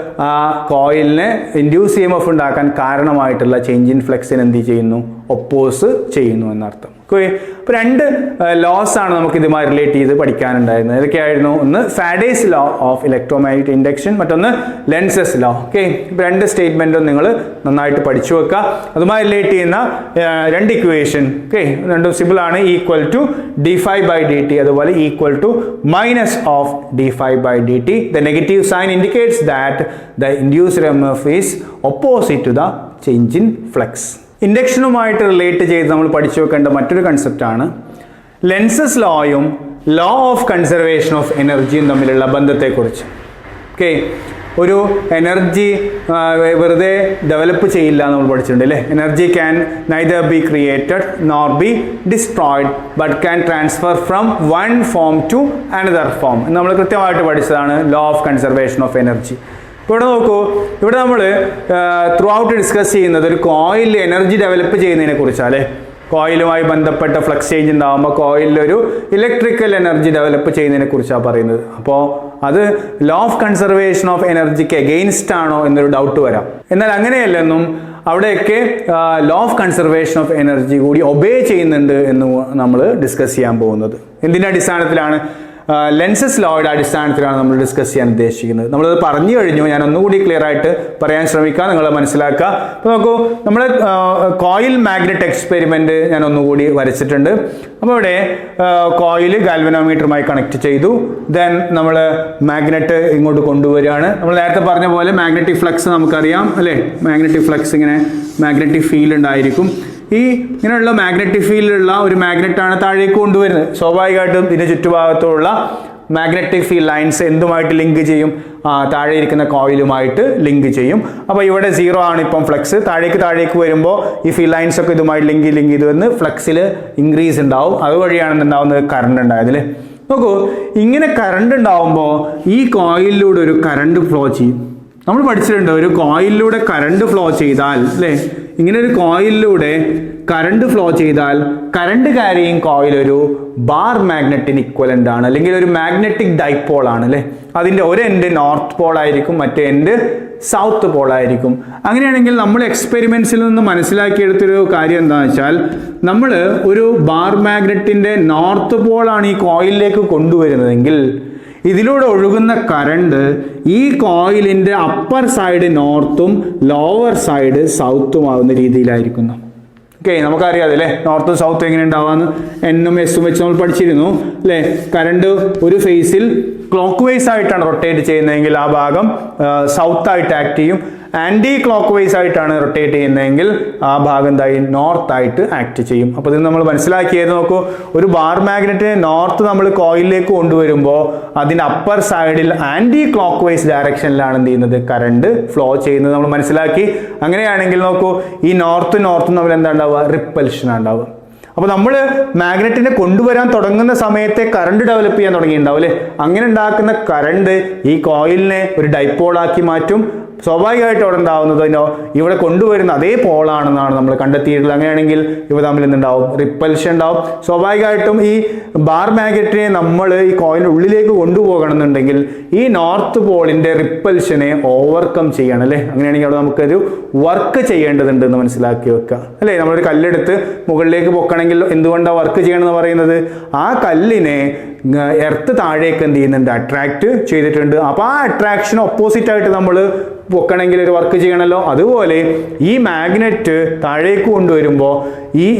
ആ കോയിലിനെ ഇൻഡ്യൂസ് EMF ഉണ്ടാക്കാൻ കാരണമായിട്ടുള്ള ചേഞ്ച് ഇൻ ഫ്ലക്സിന് എന്ത് ചെയ്യുന്നു? ഒപ്പോസ് ചെയ്യുന്നു എന്നർത്ഥം. അപ്പോൾ രണ്ട് ലോസ് ആണ് നമുക്ക് ഇതുമായി റിലേറ്റ് ചെയ്ത് പഠിക്കാനുണ്ടായിരുന്നത്. ഏതൊക്കെയായിരുന്നു? ഒന്ന് Faraday's law of electromagnetic induction, മറ്റൊന്ന് ലെൻസസ് ലോ. ഓക്കെ, ഇപ്പോൾ രണ്ട് സ്റ്റേറ്റ്മെന്റും നിങ്ങൾ നന്നായിട്ട് പഠിച്ചു വെക്കുക. അതുമായി റിലേറ്റ് ചെയ്യുന്ന രണ്ട് ഇക്വേഷൻ, ഓക്കെ, രണ്ടും സിമ്പിൾ ആണ്. ഈക്വൽ ടു d∅/dt, അതുപോലെ equal to minus of d∅/dt. The negative sign indicates that the induced EMF is opposite to the change in flux. ഇൻഡക്ഷനുമായിട്ട് റിലേറ്റ് ചെയ്ത് നമ്മൾ പഠിച്ചു വെക്കേണ്ട മറ്റൊരു കൺസെപ്റ്റാണ് ലെൻസസ് ലോയും ലോ ഓഫ് കൺസർവേഷൻ ഓഫ് എനർജിയും തമ്മിലുള്ള ബന്ധത്തെക്കുറിച്ച്. ഓക്കെ, ഒരു എനർജി വെറുതെ ഡെവലപ്പ് ചെയ്യില്ല നമ്മൾ പഠിച്ചിട്ടുണ്ട് അല്ലേ? Energy can neither be created nor be destroyed but can transfer from one form to another form എന്ന് നമ്മൾ കൃത്യമായിട്ട് പഠിച്ചതാണ് law of conservation of energy. ഇവിടെ നോക്കൂ, ഇവിടെ നമ്മൾ ത്രൂ ഔട്ട് ഡിസ്കസ് ചെയ്യുന്നത് ഒരു കോയിൽ എനർജി ഡെവലപ്പ് ചെയ്യുന്നതിനെ കുറിച്ചാണ്. കോയിലുമായി ബന്ധപ്പെട്ട ഫ്ലക്സ് ചേഞ്ച് ഉണ്ടാകുമ്പോൾ കോയിലൊരു ഇലക്ട്രിക്കൽ എനർജി ഡെവലപ്പ് ചെയ്യുന്നതിനെ കുറിച്ചാണ് പറയുന്നത്. അപ്പോൾ അത് ലോ ഓഫ് കൺസർവേഷൻ ഓഫ് എനർജിക്ക് എഗെയിൻസ്റ്റ് ആണോ എന്നൊരു ഡൗട്ട് വരാം. എന്നാൽ അങ്ങനെയല്ലെന്നും അവിടെയൊക്കെ law of conservation of energy കൂടി ഒബേ ചെയ്യുന്നുണ്ട് എന്ന് നമ്മൾ ഡിസ്കസ് ചെയ്യാൻ പോകുന്നത്. എന്തിൻ്റെ അടിസ്ഥാനത്തിലാണ്? ലെൻസസ് ലോയുടെ അടിസ്ഥാനത്തിലാണ് നമ്മൾ ഡിസ്കസ് ചെയ്യാൻ ഉദ്ദേശിക്കുന്നത്. നമ്മളത് പറഞ്ഞു കഴിഞ്ഞു, ഞാൻ ഒന്നുകൂടി ക്ലിയർ ആയിട്ട് പറയാൻ ശ്രമിക്കാം, നിങ്ങൾ മനസ്സിലാക്കുക. അപ്പോൾ നോക്കൂ, നമ്മൾ കോയിൽ മാഗ്നറ്റ് എക്സ്പെരിമെന്റ് ഞാൻ ഒന്നുകൂടി വരച്ചിട്ടുണ്ട്. അപ്പോൾ ഇവിടെ കോയിൽ ഗാൽവനോമീറ്ററുമായി കണക്ട് ചെയ്തു. ദെൻ നമ്മൾ മാഗ്നറ്റ് ഇങ്ങോട്ട് കൊണ്ടുവരികയാണ്. നമ്മൾ നേരത്തെ പറഞ്ഞ പോലെ മാഗ്നറ്റിക് ഫ്ലക്സ് നമുക്കറിയാം അല്ലേ? മാഗ്നറ്റിക് ഫ്ലക്സ് ഇങ്ങനെ മാഗ്നറ്റിക് ഫീൽഡ് ഉണ്ടായിരിക്കും. ഈ ഇങ്ങനെയുള്ള മാഗ്നറ്റിക് ഫീൽഡിലുള്ള ഒരു മാഗ്നറ്റാണ് താഴേക്ക് കൊണ്ടുവരുന്നത്. സ്വാഭാവികമായിട്ടും ഇതിൻ്റെ ചുറ്റുഭാഗത്തുള്ള മാഗ്നറ്റിക് ഫീൽഡ് ലൈൻസ് എന്തുമായിട്ട് ലിങ്ക് ചെയ്യും? താഴെ ഇരിക്കുന്ന കോയിലുമായിട്ട് ലിങ്ക് ചെയ്യും. അപ്പോൾ ഇവിടെ 0 ആണ് ഇപ്പം ഫ്ലക്സ്. താഴേക്ക് വരുമ്പോൾ ഈ ഫീൽഡ് ലൈൻസ് ഒക്കെ ഇതുമായി ലിങ്ക് ചെയ്ത് വന്ന് ഫ്ലക്സിൽ ഇൻക്രീസ് ഉണ്ടാവും. അതുവഴിയാണ് ഉണ്ടാവുന്നത് കറണ്ട് ഉണ്ടായതിൽ. നോക്കൂ, ഇങ്ങനെ കറണ്ട് ഉണ്ടാവുമ്പോൾ ഈ കോയിലിലൂടെ ഒരു കറണ്ട് ഫ്ലോ ചെയ്യും. നമ്മൾ പഠിച്ചിട്ടുണ്ട്, ഒരു കോയിലിലൂടെ കറണ്ട് ഫ്ലോ ചെയ്താൽ അല്ലേ, ഇങ്ങനെ ഒരു കോയിലിലൂടെ കറണ്ട് ഫ്ലോ ചെയ്താൽ കറണ്ട് ക്യാരിയിങ് കോയിൽ ഒരു ബാർ മാഗ്നറ്റിന് ഇക്വലന്റ് ആണ്, അല്ലെങ്കിൽ ഒരു മാഗ്നറ്റിക് ഡൈപോൾ ആണ് അല്ലേ. അതിൻ്റെ ഒരു എൻഡ് നോർത്ത് പോൾ ആയിരിക്കും, മറ്റേ എൻഡ് സൗത്ത് പോൾ ആയിരിക്കും. അങ്ങനെയാണെങ്കിൽ നമ്മൾ എക്സ്പെരിമെന്റ്സിൽ നിന്ന് മനസ്സിലാക്കിയെടുത്തൊരു കാര്യം എന്താണെന്ന് വെച്ചാൽ, നമ്മൾ ഒരു ബാർ മാഗ്നറ്റിന്റെ നോർത്ത് പോളാണ് ഈ കോയിലിലേക്ക് കൊണ്ടുവരുന്നതെങ്കിൽ ഇതിലൂടെ ഒഴുകുന്ന കറണ്ട് ഈ കോയിലിൻ്റെ അപ്പർ സൈഡ് നോർത്തും ലോവർ സൈഡ് സൗത്തും ആവുന്ന രീതിയിലായിരിക്കുന്നു. ഓക്കെ, നമുക്കറിയാതെ അല്ലേ നോർത്തും സൗത്തും എങ്ങനെ ഉണ്ടാവാന്ന് എന്നും എസും വെച്ച് നമ്മൾ പഠിച്ചിരുന്നു അല്ലേ. കറണ്ട് ഒരു ഫേസിൽ ക്ലോക്ക് വൈസ് ആയിട്ടാണ് റൊട്ടേറ്റ് ചെയ്യുന്നതെങ്കിൽ ആ ഭാഗം സൗത്ത് ആയിട്ട് ആക്ട് ചെയ്യും. ആൻറ്റി ക്ലോക്ക് വൈസ് ആയിട്ടാണ് റൊട്ടേറ്റ് ചെയ്യുന്നതെങ്കിൽ ആ ഭാഗം എന്തായി നോർത്ത് ആയിട്ട് ആക്ട് ചെയ്യും. അപ്പോൾ ഇത് നമ്മൾ മനസ്സിലാക്കിയത് നോക്കൂ, ഒരു ബാർ മാഗ്നറ്റിനെ നോർത്ത് നമ്മൾ കോയിലിലേക്ക് കൊണ്ടുവരുമ്പോൾ അതിൻ്റെ അപ്പർ സൈഡിൽ ആൻറ്റി ക്ലോക്ക് വൈസ് ഡയറക്ഷനിലാണ് എന്ത് ചെയ്യുന്നത് കറണ്ട് ഫ്ലോ ചെയ്യുന്നത് നമ്മൾ മനസ്സിലാക്കി. അങ്ങനെയാണെങ്കിൽ നോക്കൂ, ഈ നോർത്തും തമ്മിൽ എന്താ ഉണ്ടാവുക, റിപ്പൽഷൻ ഉണ്ടാവുക. അപ്പോൾ നമ്മൾ മാഗ്നറ്റിനെ കൊണ്ടുവരാൻ തുടങ്ങുന്ന സമയത്തെ കറണ്ട് ഡെവലപ്പ് ചെയ്യാൻ തുടങ്ങിയിട്ടുണ്ടാവും അല്ലേ. അങ്ങനെ ഉണ്ടാക്കുന്ന കറണ്ട് ഈ കോയിലിനെ ഒരു ഡൈപോളാക്കി മാറ്റും. സ്വാഭാവികമായിട്ട് അവിടെ ഉണ്ടാവുന്നതിനോ ഇവിടെ കൊണ്ടുവരുന്ന അതേ പോളാണെന്നാണ് നമ്മൾ കണ്ടെത്തിയിട്ടുള്ളത്. അങ്ങനെയാണെങ്കിൽ ഇവ തമ്മിൽ എന്തുണ്ടാവും, റിപ്പൽഷൻ ഉണ്ടാവും. സ്വാഭാവികമായിട്ടും ഈ ബാർ മാഗ്നറ്റിനെ നമ്മൾ ഈ കോയിലിൻ്റെ ഉള്ളിലേക്ക് കൊണ്ടുപോകണമെന്നുണ്ടെങ്കിൽ ഈ നോർത്ത് പോളിൻ്റെ റിപ്പൽഷനെ ഓവർകം ചെയ്യണം അല്ലേ. അങ്ങനെയാണെങ്കിൽ അവിടെ നമുക്കൊരു വർക്ക് ചെയ്യേണ്ടതുണ്ട് എന്ന് മനസ്സിലാക്കി വെക്കുക അല്ലേ. നമ്മളൊരു കല്ലെടുത്ത് മുകളിലേക്ക് പൊക്കണമെങ്കിൽ എന്തുകൊണ്ടാണ് വർക്ക് ചെയ്യണമെന്ന് പറയുന്നത്, ആ കല്ലിനെ എർത്ത് താഴേക്ക് എന്ത് ചെയ്യുന്നുണ്ട്, അട്രാക്ട് ചെയ്തിട്ടുണ്ട്. അപ്പോൾ ആ അട്രാക്ഷൻ ഓപ്പോസിറ്റ് ആയിട്ട് നമ്മൾ പൊക്കണമെങ്കിൽ ഒരു വർക്ക് ചെയ്യണമല്ലോ. അതുപോലെ ഈ മാഗ്നറ്റ് താഴേക്ക് കൊണ്ടുവരുമ്പോൾ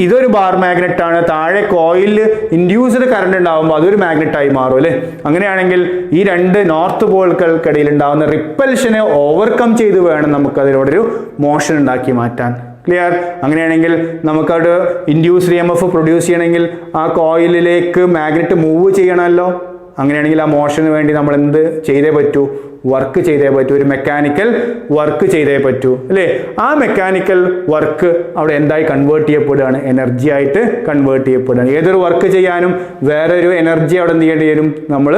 ഇതൊരു ബാർ മാഗ്നറ്റ് ആണ്, താഴെ കോയിലിൽ ഇൻഡ്യൂസ്ഡ് കറണ്ട് ഉണ്ടാകുമ്പോൾ അതൊരു മാഗ്നറ്റായി മാറും അല്ലേ. അങ്ങനെയാണെങ്കിൽ ഈ രണ്ട് നോർത്ത് പോളുകൾക്കിടയിൽ ഉണ്ടാകുന്ന റിപ്പൽഷനെ ഓവർകം ചെയ്ത് വേണം നമുക്ക് അതിലൂടെ മോഷൻ ഉണ്ടാക്കി മാറ്റാൻ. ക്ലിയർ? അങ്ങനെയാണെങ്കിൽ നമുക്കവിടെ ഇൻഡ്യൂസ്ഡ് EMF പ്രൊഡ്യൂസ് ചെയ്യണമെങ്കിൽ ആ കോയിലിലേക്ക് മാഗ്നറ്റ് മൂവ് ചെയ്യണമല്ലോ. അങ്ങനെയാണെങ്കിൽ ആ മോഷന് വേണ്ടി നമ്മൾ എന്ത് ചെയ്തേ പറ്റൂ, വർക്ക് ചെയ്തേ പറ്റൂ, ഒരു മെക്കാനിക്കൽ വർക്ക് ചെയ്തേ പറ്റൂ അല്ലേ. ആ മെക്കാനിക്കൽ വർക്ക് അവിടെ എന്തായി കൺവേർട്ട് ചെയ്യപ്പെടുകയാണ്, എനർജി ആയിട്ട് കൺവേർട്ട് ചെയ്യപ്പെടുകയാണ്. ഏതൊരു വർക്ക് ചെയ്യാനും വേറൊരു എനർജി അവിടെ എന്ത് ചെയ്യേണ്ടി വരും, നമ്മൾ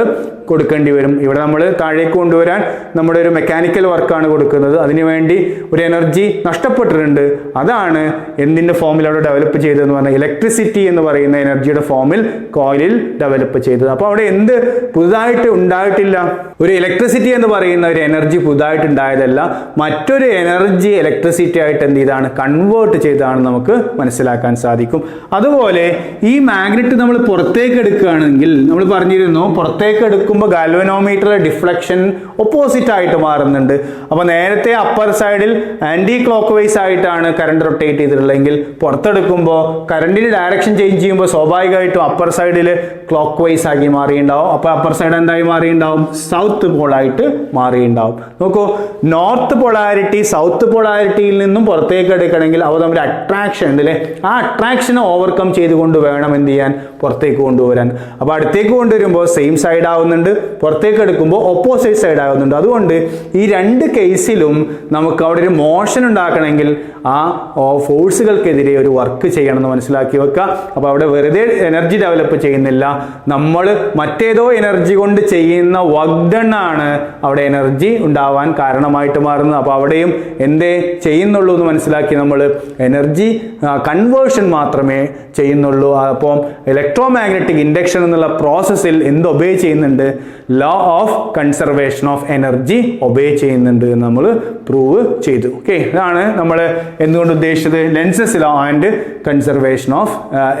കൊടുക്കേണ്ടി വരും. ഇവിടെ നമ്മൾ താഴേക്ക് കൊണ്ടുവരാൻ നമ്മുടെ ഒരു മെക്കാനിക്കൽ വർക്കാണ് കൊടുക്കുന്നത്, അതിനുവേണ്ടി ഒരു എനർജി നഷ്ടപ്പെട്ടിട്ടുണ്ട്. അതാണ് എന്തിൻ്റെ ഫോമിൽ അവിടെ ഡെവലപ്പ് ചെയ്തതെന്ന് പറഞ്ഞാൽ ഇലക്ട്രിസിറ്റി എന്ന് പറയുന്ന എനർജിയുടെ ഫോമിൽ കോയിലിൽ ഡെവലപ്പ് ചെയ്തത്. അപ്പോൾ അവിടെ എന്ത് പുതുതായിട്ട് ഉണ്ടായിട്ടില്ല, ഒരു ഇലക്ട്രിസിറ്റി എന്ന് പറയുന്ന ഒരു എനർജി പുതുതായിട്ട് ഉണ്ടായതല്ല, മറ്റൊരു എനർജി ഇലക്ട്രിസിറ്റി ആയിട്ട് എന്ത് ചെയ്താണ്, കൺവേർട്ട് ചെയ്താണ് നമുക്ക് മനസ്സിലാക്കാൻ സാധിക്കും. അതുപോലെ ഈ മാഗ്നറ്റ് നമ്മൾ പുറത്തേക്ക് എടുക്കുകയാണെങ്കിൽ നമ്മൾ പറഞ്ഞിരുന്നു, പുറത്തേക്ക് എടുക്കുമ്പോൾ ഗാൽവനോമീറ്റർ ഡിഫ്ലക്ഷൻ ഓപ്പോസിറ്റ് ആയിട്ട് മാറുന്നുണ്ട്. അപ്പോൾ നേരത്തെ അപ്പർ സൈഡിൽ ആൻറ്റി ക്ലോക്ക് വൈസ് ആയിട്ടാണ് കറണ്ട് റൊട്ടേറ്റ് ചെയ്തിട്ടുള്ളതെങ്കിൽ പുറത്തെടുക്കുമ്പോൾ കറണ്ടിന് ഡയറക്ഷൻ ചേഞ്ച് ചെയ്യുമ്പോൾ സ്വാഭാവികമായിട്ടും അപ്പർ സൈഡിൽ ക്ലോക്ക് വൈസ് ആക്കി മാറിയിട്ടുണ്ടാവും. അപ്പോൾ അപ്പർ സൈഡ് എന്തായി മാറിയിട്ടുണ്ടാവും, സൗത്ത് പോളായിട്ട് മാറിയിട്ടുണ്ടാവും. നോക്കൂ, നോർത്ത് പൊളാരിറ്റി സൗത്ത് പൊളാരിറ്റിയിൽ നിന്നും പുറത്തേക്ക് എടുക്കണമെങ്കിൽ അവ തമ്മിൽ അട്രാക്ഷൻ ഉണ്ട് അല്ലേ. ആ അട്രാക്ഷനെ ഓവർകം ചെയ്തുകൊണ്ട് വേണം എന്ത് ചെയ്യാൻ, പുറത്തേക്ക് കൊണ്ടുവരാൻ. അപ്പോൾ അടുത്തേക്ക് കൊണ്ടുവരുമ്പോൾ സെയിം സൈഡ് ആവുന്നുണ്ട്, പുറത്തേക്ക് എടുക്കുമ്പോൾ ഓപ്പോസിറ്റ് സൈഡ് ആവുന്നുണ്ട്. അതുകൊണ്ട് ഈ രണ്ട് കേസിലും നമുക്ക് അവിടെ ഒരു മോഷൻ ഉണ്ടാക്കണമെങ്കിൽ ആ ഫോഴ്സുകൾക്കെതിരെ ഒരു വർക്ക് ചെയ്യണമെന്ന് മനസ്സിലാക്കി വെക്കുക. അപ്പോൾ അവിടെ വെറുതെ എനർജി ഡെവലപ്പ് ചെയ്യുന്നില്ല, നമ്മൾ മറ്റേതോ എനർജി കൊണ്ട് ചെയ്യുന്ന വർക്ക് ഡൺ ആണ് അവിടെ എനർജി ഉണ്ടാവാൻ കാരണമായിട്ട് മാറുന്നത്. അപ്പോൾ അവിടെയും എന്തേ ചെയ്യുന്നുള്ളൂ എന്ന് മനസ്സിലാക്കി നമ്മൾ എനർജി കൺവേർഷൻ മാത്രമേ ചെയ്യുന്നുള്ളൂ. അപ്പോൾ ഇലക്ട്രോ മാഗ്നറ്റിക് ഇൻഡക്ഷൻ എന്നുള്ള പ്രോസസ്സിൽ എന്ത് ഒബേ ചെയ്യുന്നുണ്ട്, law of conservation of energy obey ചെയ്യുന്നുണ്ട് എന്ന് നമ്മൾ പ്രൂവ് ചെയ്തു. ഓക്കെ, ഇതാണ് നമ്മൾ എന്തുകൊണ്ട് ഉദ്ദേശിച്ചത്, Lenz's law and conservation of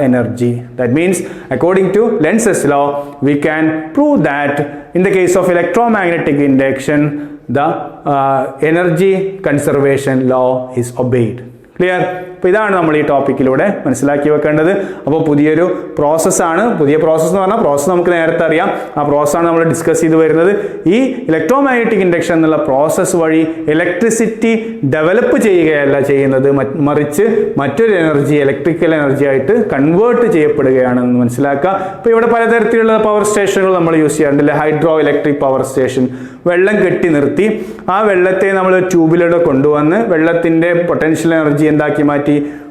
energy. That means according to Lenz's law we can prove that in the case of electromagnetic induction the energy conservation law is obeyed. Clear? അപ്പോൾ ഇതാണ് നമ്മൾ ഈ ടോപ്പിക്കിലൂടെ മനസ്സിലാക്കി വെക്കേണ്ടത്. അപ്പോൾ പുതിയൊരു പ്രോസസ്സാണ്, പുതിയ പ്രോസസ്സ് എന്ന് പറഞ്ഞാൽ പ്രോസസ്സ് നമുക്ക് നേരത്തെ അറിയാം, ആ പ്രോസസ്സാണ് നമ്മൾ ഡിസ്കസ് ചെയ്ത് വരുന്നത്. ഈ ഇലക്ട്രോമാഗ്നറ്റിക് ഇൻഡക്ഷൻ എന്നുള്ള പ്രോസസ്സ് വഴി ഇലക്ട്രിസിറ്റി ഡെവലപ്പ് ചെയ്യുകയല്ല ചെയ്യുന്നത്, മറിച്ച് മറ്റൊരു എനർജി ഇലക്ട്രിക്കൽ എനർജി ആയിട്ട് കൺവേർട്ട് ചെയ്യപ്പെടുകയാണെന്ന് മനസ്സിലാക്കുക. അപ്പോൾ ഇവിടെ പലതരത്തിലുള്ള പവർ സ്റ്റേഷനുകൾ നമ്മൾ യൂസ് ചെയ്യാറുണ്ടല്ലേ. ഹൈഡ്രോ ഇലക്ട്രിക് പവർ സ്റ്റേഷൻ, വെള്ളം കെട്ടി നിർത്തി ആ വെള്ളത്തെ നമ്മൾ ട്യൂബിലൂടെ കൊണ്ടുവന്ന് വെള്ളത്തിൻ്റെ പൊട്ടൻഷ്യൽ എനർജി എന്താക്കി മാറ്റി,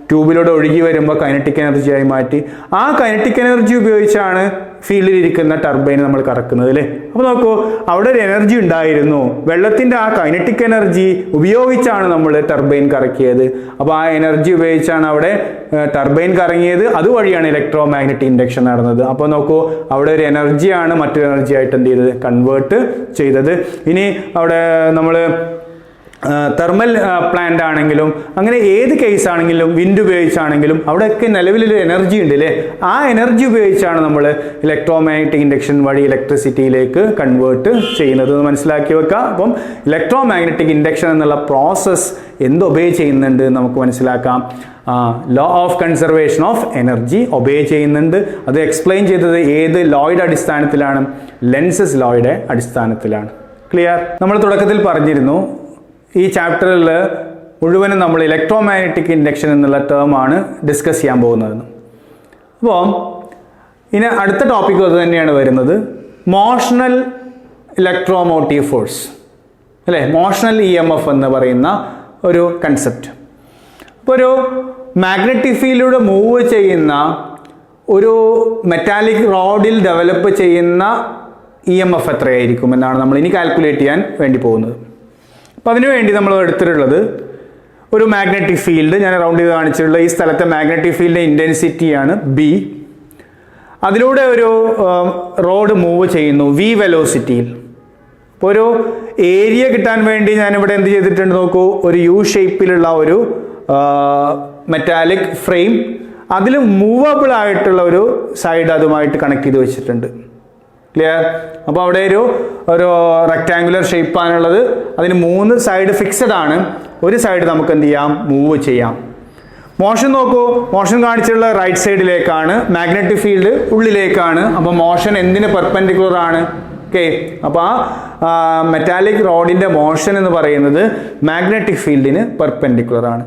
ട്യൂബിലൂടെ ഒഴുകി വരുമ്പോൾ കൈനറ്റിക് എനർജിയായി മാറ്റി. ആ കൈനറ്റിക് എനർജി ഉപയോഗിച്ചാണ് ഫീൽഡിലിരിക്കുന്ന ടർബൈൻ നമ്മൾ കറക്കുന്നത് അല്ലേ. അപ്പോൾ നോക്കൂ, അവിടെ ഒരു എനർജി ഉണ്ടായിരുന്നു, വെള്ളത്തിൻ്റെ ആ കൈനറ്റിക് എനർജി ഉപയോഗിച്ചാണ് നമ്മൾ ടർബൈൻ കറക്കിയത്. അപ്പോൾ ആ എനർജി ഉപയോഗിച്ചാണ് അവിടെ ടർബൈൻ കറങ്ങിയത്, അതുവഴിയാണ് ഇലക്ട്രോ മാഗ്നറ്റിക് ഇൻഡക്ഷൻ നടന്നത്. അപ്പോൾ നോക്കൂ, അവിടെ ഒരു എനർജിയാണ് മറ്റൊരു എനർജി ആയിട്ട് എന്ത് ചെയ്തത്, കൺവേർട്ട് ചെയ്തത്. ഇനി അവിടെ നമ്മൾ തെർമൽ പ്ലാന്റ് ആണെങ്കിലും അങ്ങനെ ഏത് കേസ് ആണെങ്കിലും വിൻഡ് ഉപയോഗിച്ചാണെങ്കിലും അവിടെയൊക്കെ നിലവിലൊരു എനർജി ഉണ്ട് അല്ലേ, ആ എനർജി ഉപയോഗിച്ചാണ് നമ്മൾ ഇലക്ട്രോമാഗ്നറ്റിക് ഇൻഡക്ഷൻ വഴി ഇലക്ട്രിസിറ്റിയിലേക്ക് കൺവേർട്ട് ചെയ്യുന്നത് എന്ന് മനസ്സിലാക്കി വെക്കുക. അപ്പം ഇലക്ട്രോമാഗ്നറ്റിക് ഇൻഡക്ഷൻ എന്നുള്ള പ്രോസസ്സ് എന്ത് ഒബേ ചെയ്യുന്നുണ്ട് നമുക്ക് മനസ്സിലാക്കാം. Law of conservation of energy obey ചെയ്യുന്നുണ്ട്. അത് എക്സ്പ്ലെയിൻ ചെയ്തത് ഏത് ലോയുടെ അടിസ്ഥാനത്തിലാണ്? ലെൻസസ് ലോയുടെ അടിസ്ഥാനത്തിലാണ്. ക്ലിയർ? നമ്മൾ തുടക്കത്തിൽ പറഞ്ഞിരുന്നു ഈ ചാപ്റ്ററിൽ മുഴുവനും നമ്മൾ ഇലക്ട്രോമാഗ്നറ്റിക് ഇൻഡക്ഷൻ എന്നുള്ള ടേമാണ് ഡിസ്കസ് ചെയ്യാൻ പോകുന്നതെന്ന്. അപ്പോൾ ഇനി അടുത്ത ടോപ്പിക് അത് തന്നെയാണ് വരുന്നത്, മോഷണൽ ഇലക്ട്രോമോട്ടീവ് ഫോഴ്സ് അല്ലേ, മോഷണൽ EMF എന്ന് പറയുന്ന ഒരു കൺസെപ്റ്റ്. ഇപ്പോൾ ഒരു മാഗ്നറ്റിക് ഫീൽഡിലൂടെ മൂവ് ചെയ്യുന്ന ഒരു മെറ്റാലിക് റോഡിൽ ഡെവലപ്പ് ചെയ്യുന്ന EMF എത്രയായിരിക്കും എന്നാണ് നമ്മൾ ഇനി കാൽക്കുലേറ്റ് ചെയ്യാൻ വേണ്ടി പോകുന്നത്. അപ്പോൾ അതിനുവേണ്ടി നമ്മൾ എടുത്തിട്ടുള്ളത് ഒരു മാഗ്നറ്റിക് ഫീൽഡ്, ഞാൻ റൗണ്ട് ചെയ്ത് കാണിച്ചിട്ടുള്ള ഈ സ്ഥലത്തെ മാഗ്നറ്റിക് ഫീൽഡിൻ്റെ ഇൻറ്റൻസിറ്റിയാണ് B. അതിലൂടെ ഒരു റോഡ് മൂവ് ചെയ്യുന്നു V വെലോസിറ്റിയിൽ. അപ്പോൾ ഒരു ഏരിയ കിട്ടാൻ വേണ്ടി ഞാനിവിടെ എന്ത് ചെയ്തിട്ടുണ്ട് നോക്കൂ, ഒരു U ഷേപ്പിലുള്ള ഒരു മെറ്റാലിക് ഫ്രെയിം, അതിൽ മൂവബിൾ ആയിട്ടുള്ള ഒരു സൈഡ് അതുമായിട്ട് കണക്ട് ചെയ്ത് വെച്ചിട്ടുണ്ട്. ക്ലിയർ? അപ്പോൾ അവിടെ ഒരു റെക്ടാങ്കുലർ ഷേപ്പാണുള്ളത്, അതിന് 3 സൈഡ് ഫിക്സഡ് ആണ്, ഒരു സൈഡ് നമുക്ക് എന്ത് ചെയ്യാം, മൂവ് ചെയ്യാം. മോഷൻ നോക്കൂ, മോഷൻ കാണിച്ചിട്ടുള്ള റൈറ്റ് സൈഡിലേക്കാണ്, മാഗ്നറ്റിക് ഫീൽഡ് ഉള്ളിലേക്കാണ്. അപ്പോൾ മോഷൻ എന്തിന് പെർപെൻഡിക്കുലർ ആണ്? ഓക്കെ, അപ്പോൾ ആ മെറ്റാലിക് റോഡിൻ്റെ മോഷൻ എന്ന് പറയുന്നത് മാഗ്നറ്റിക് ഫീൽഡിന് പെർപെൻഡിക്കുലർ ആണ്.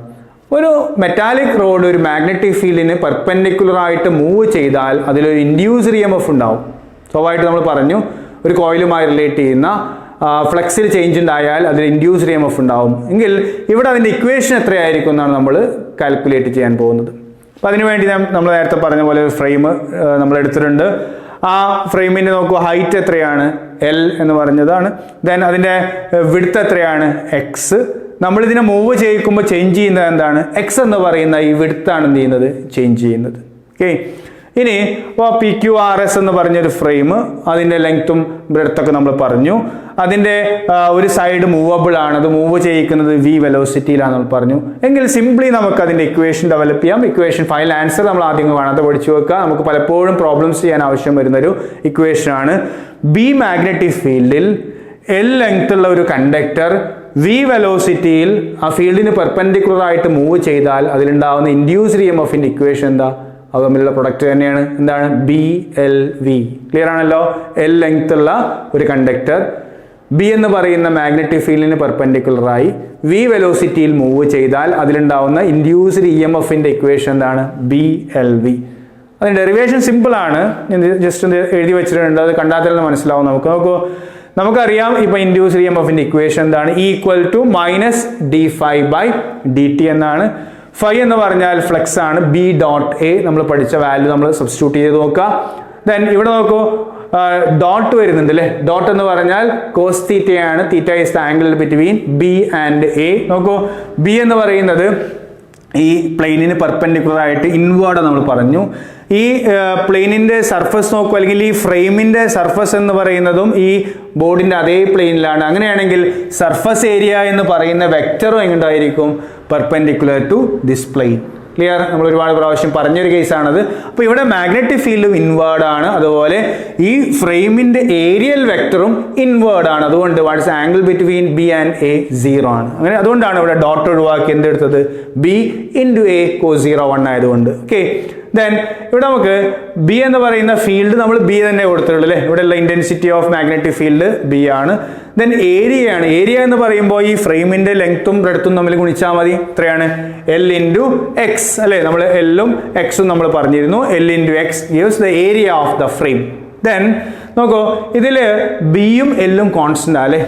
ഒരു മെറ്റാലിക് റോഡ് ഒരു മാഗ്നറ്റിക് ഫീൽഡിന് പെർപെൻഡിക്കുലർ ആയിട്ട് മൂവ് ചെയ്താൽ അതിലൊരു ഇൻഡ്യൂസ്ഡ് EMF ഉണ്ടാവും. സ്വാഭാവികമായിട്ട് നമ്മൾ പറഞ്ഞു ഒരു കോയിലുമായി റിലേറ്റ് ചെയ്യുന്ന ഫ്ലക്സിൽ ചേഞ്ച് ഉണ്ടായാൽ അതിൽ ഇൻഡ്യൂസ്ഡ് EMF ഉണ്ടാവും. എങ്കിൽ ഇവിടെ അതിൻ്റെ ഇക്വേഷൻ എത്രയായിരിക്കും എന്നാണ് നമ്മൾ കാൽക്കുലേറ്റ് ചെയ്യാൻ പോകുന്നത്. അപ്പോൾ അതിനുവേണ്ടി നമ്മൾ നേരത്തെ പറഞ്ഞ പോലെ ഒരു ഫ്രെയിം നമ്മൾ എടുത്തിട്ടുണ്ട്. ആ ഫ്രെയിമിൻ്റെ നോക്കൂ, ഹൈറ്റ് എത്രയാണ്? L എന്ന് പറഞ്ഞതാണ്. ദെൻ അതിൻ്റെ വിഡ്ത്ത് എത്രയാണ്? X. നമ്മളിതിനെ മൂവ് ചെയ്യിക്കുമ്പോൾ ചേഞ്ച് ചെയ്യുന്നത് എന്താണ്? X എന്ന് പറയുന്ന ഈ വിഡ്ത്താണ് എന്ത് ചെയ്യുന്നത്, ചേഞ്ച് ചെയ്യുന്നത്. ഓക്കെ, ഇനി ഇപ്പോൾ PQRS എന്ന് പറഞ്ഞൊരു ഫ്രെയിം, അതിൻ്റെ ലെങ്ത്തും ബ്രെഡ്ത്തൊക്കെ നമ്മൾ പറഞ്ഞു. അതിൻ്റെ ഒരു സൈഡ് മൂവബിൾ ആണ്, അത് മൂവ് ചെയ്യിക്കുന്നത് V വെലോസിറ്റിയിലാണ് നമ്മൾ പറഞ്ഞു. എങ്കിൽ സിംപ്ലി നമുക്ക് അതിൻ്റെ ഇക്വേഷൻ ഡെവലപ്പ് ചെയ്യാം. ഇക്വേഷൻ ഫൈനൽ ആൻസർ നമ്മൾ ആദ്യം കാണാതെ പഠിച്ചു വെക്കുക. നമുക്ക് പലപ്പോഴും പ്രോബ്ലംസ് ചെയ്യാൻ ആവശ്യം വരുന്നൊരു ഇക്വേഷനാണ്. B മാഗ്നറ്റിക് ഫീൽഡിൽ L ലെങ്ത് ഉള്ള ഒരു കണ്ടക്ടർ V വെലോസിറ്റിയിൽ ആ ഫീൽഡിന് പെർപെൻഡിക്കുലർ ആയിട്ട് മൂവ് ചെയ്താൽ അതിലുണ്ടാവുന്ന ഇൻഡ്യൂസ്ഡ് EMFന്റെ ഇക്വേഷൻ എന്താ? അത് തമ്മിലുള്ള പ്രൊഡക്റ്റ് തന്നെയാണ് എന്താണ്? BLV. ക്ലിയർ ആണല്ലോ? L ലെങ്ത് ഉള്ള ഒരു കണ്ടക്ടർ B എന്ന് പറയുന്ന മാഗ്നറ്റിക് ഫീൽഡിന് പെർപെൻഡിക്കുലറായി V വെലോസിറ്റിയിൽ മൂവ് ചെയ്താൽ അതിലുണ്ടാവുന്ന ഇൻഡ്യൂസ്ഡ് EMFന്റെ ഇക്വേഷൻ എന്താണ്? BLV. അതിൻ്റെ ഡെറിവേഷൻ സിമ്പിൾ ആണ്, ഞാൻ ജസ്റ്റ് എഴുതി വെച്ചിട്ടുണ്ട്, അത് കണ്ടാൽ തന്നെ മനസ്സിലാവും. നമുക്കറിയാം ഇപ്പോൾ ഇൻഡ്യൂസ്ഡ് EMFന്റെ ഇക്വേഷൻ എന്താണ്? E - d∅/dt എന്നാണ്. ഫൈ എന്ന് പറഞ്ഞാൽ ഫ്ലക്സ് ആണ്, B.A നമ്മൾ പഠിച്ച വാല്യൂ നമ്മൾ സബ്സ്റ്റിറ്റ്യൂട്ട് ചെയ്ത് നോക്കുക. ദെൻ ഇവിടെ നോക്കൂ, ഡോട്ട് വരുന്നുണ്ട് അല്ലേ, ഡോട്ട് എന്ന് പറഞ്ഞാൽ കോസ് തീറ്റയാണ്, theta is the angle between B and A. നോക്കൂ, B എന്ന് പറയുന്നത് ഈ പ്ലെയിനിന് പെർപെൻഡിക്കുലർ ആയിട്ട് ഇൻവേർഡ് നമ്മൾ പറഞ്ഞു. ഈ പ്ലെയിനിൻ്റെ സർഫസ് നോക്കൂ, അല്ലെങ്കിൽ ഈ ഫ്രെയിമിൻ്റെ സർഫസ് എന്ന് പറയുന്നതും ഈ ബോർഡിൻ്റെ അതേ പ്ലെയിനിലാണ്. അങ്ങനെയാണെങ്കിൽ സർഫസ് ഏരിയ എന്ന് പറയുന്ന വെക്ടറും എങ്ങോട്ടായിരിക്കും? Perpendicular to this plane. Clear? നമ്മൾ ഒരുപാട് പ്രാവശ്യം പറഞ്ഞൊരു കേസാണത്. അപ്പോൾ ഇവിടെ മാഗ്നറ്റിക് ഫീൽഡും ഇൻവേർഡ് ആണ്, അതുപോലെ ഈ ഫ്രെയിമിൻ്റെ ഏരിയൽ വെക്ടറും ഇൻവേർഡ് ആണ്. അതുകൊണ്ട് what's angle between B and A 0 ആണ്. അങ്ങനെ അതുകൊണ്ടാണ് ഇവിടെ ഡോട്ട് ഒഴിവാക്കി എന്തെടുത്തത്? B × A cos 0 1 ആയതുകൊണ്ട്. ഓക്കെ, ദെൻ ഇവിടെ നമുക്ക് B എന്ന് പറയുന്ന ഫീൽഡ് നമ്മൾ B തന്നെ കൊടുത്തിട്ടുള്ളൂ അല്ലേ. ഇവിടെയുള്ള intensity of magnetic field B ആണ്. ദെൻ ഏരിയയാണ്. ഏരിയ എന്ന് പറയുമ്പോൾ ഈ ഫ്രെയിമിൻ്റെ ലെങ്ത്തും ബ്രെഡ്ത്തും തമ്മിൽ ഗുണിച്ചാൽ മതി. എത്രയാണ്? L × X അല്ലേ. നമ്മൾ L-ഉം X-ഉം നമ്മൾ പറഞ്ഞിരുന്നു. L × X gives the area of the frame. Then നോക്കൂ, ഇതിൽ B-യും L-ഉം കോൺസ്റ്റന്റ് അല്ലേ.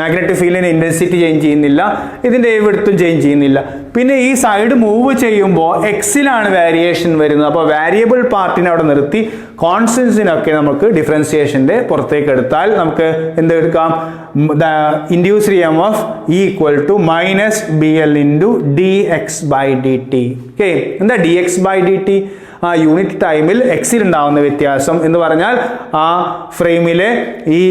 മാഗ്നറ്റിക് ഫീൽഡിന് ഇൻറ്റൻസിറ്റി ചേഞ്ച് ചെയ്യുന്നില്ല, ഇതിൻ്റെ വിഡ്ത്തും ചേഞ്ച് ചെയ്യുന്നില്ല. പിന്നെ ഈ സൈഡ് മൂവ് ചെയ്യുമ്പോൾ എക്സിലാണ് വേരിയേഷൻ വരുന്നത്. അപ്പോൾ വേരിയബിൾ പാർട്ടിനെ അവിടെ നിർത്തി കോൺസ്റ്റൻസിനൊക്കെ നമുക്ക് ഡിഫറൻസിയേഷൻ്റെ പുറത്തേക്ക് എടുത്താൽ നമുക്ക് എന്തെടുക്കാം? Induced EMF - BL × dx/dt. Okay, എന്താ dx/dt? ആ യൂണിറ്റ് ടൈമിൽ എക്സിൽ ഉണ്ടാകുന്ന വ്യത്യാസം എന്ന് പറഞ്ഞാൽ ആ ഫ്രെയിമിലെ ഈ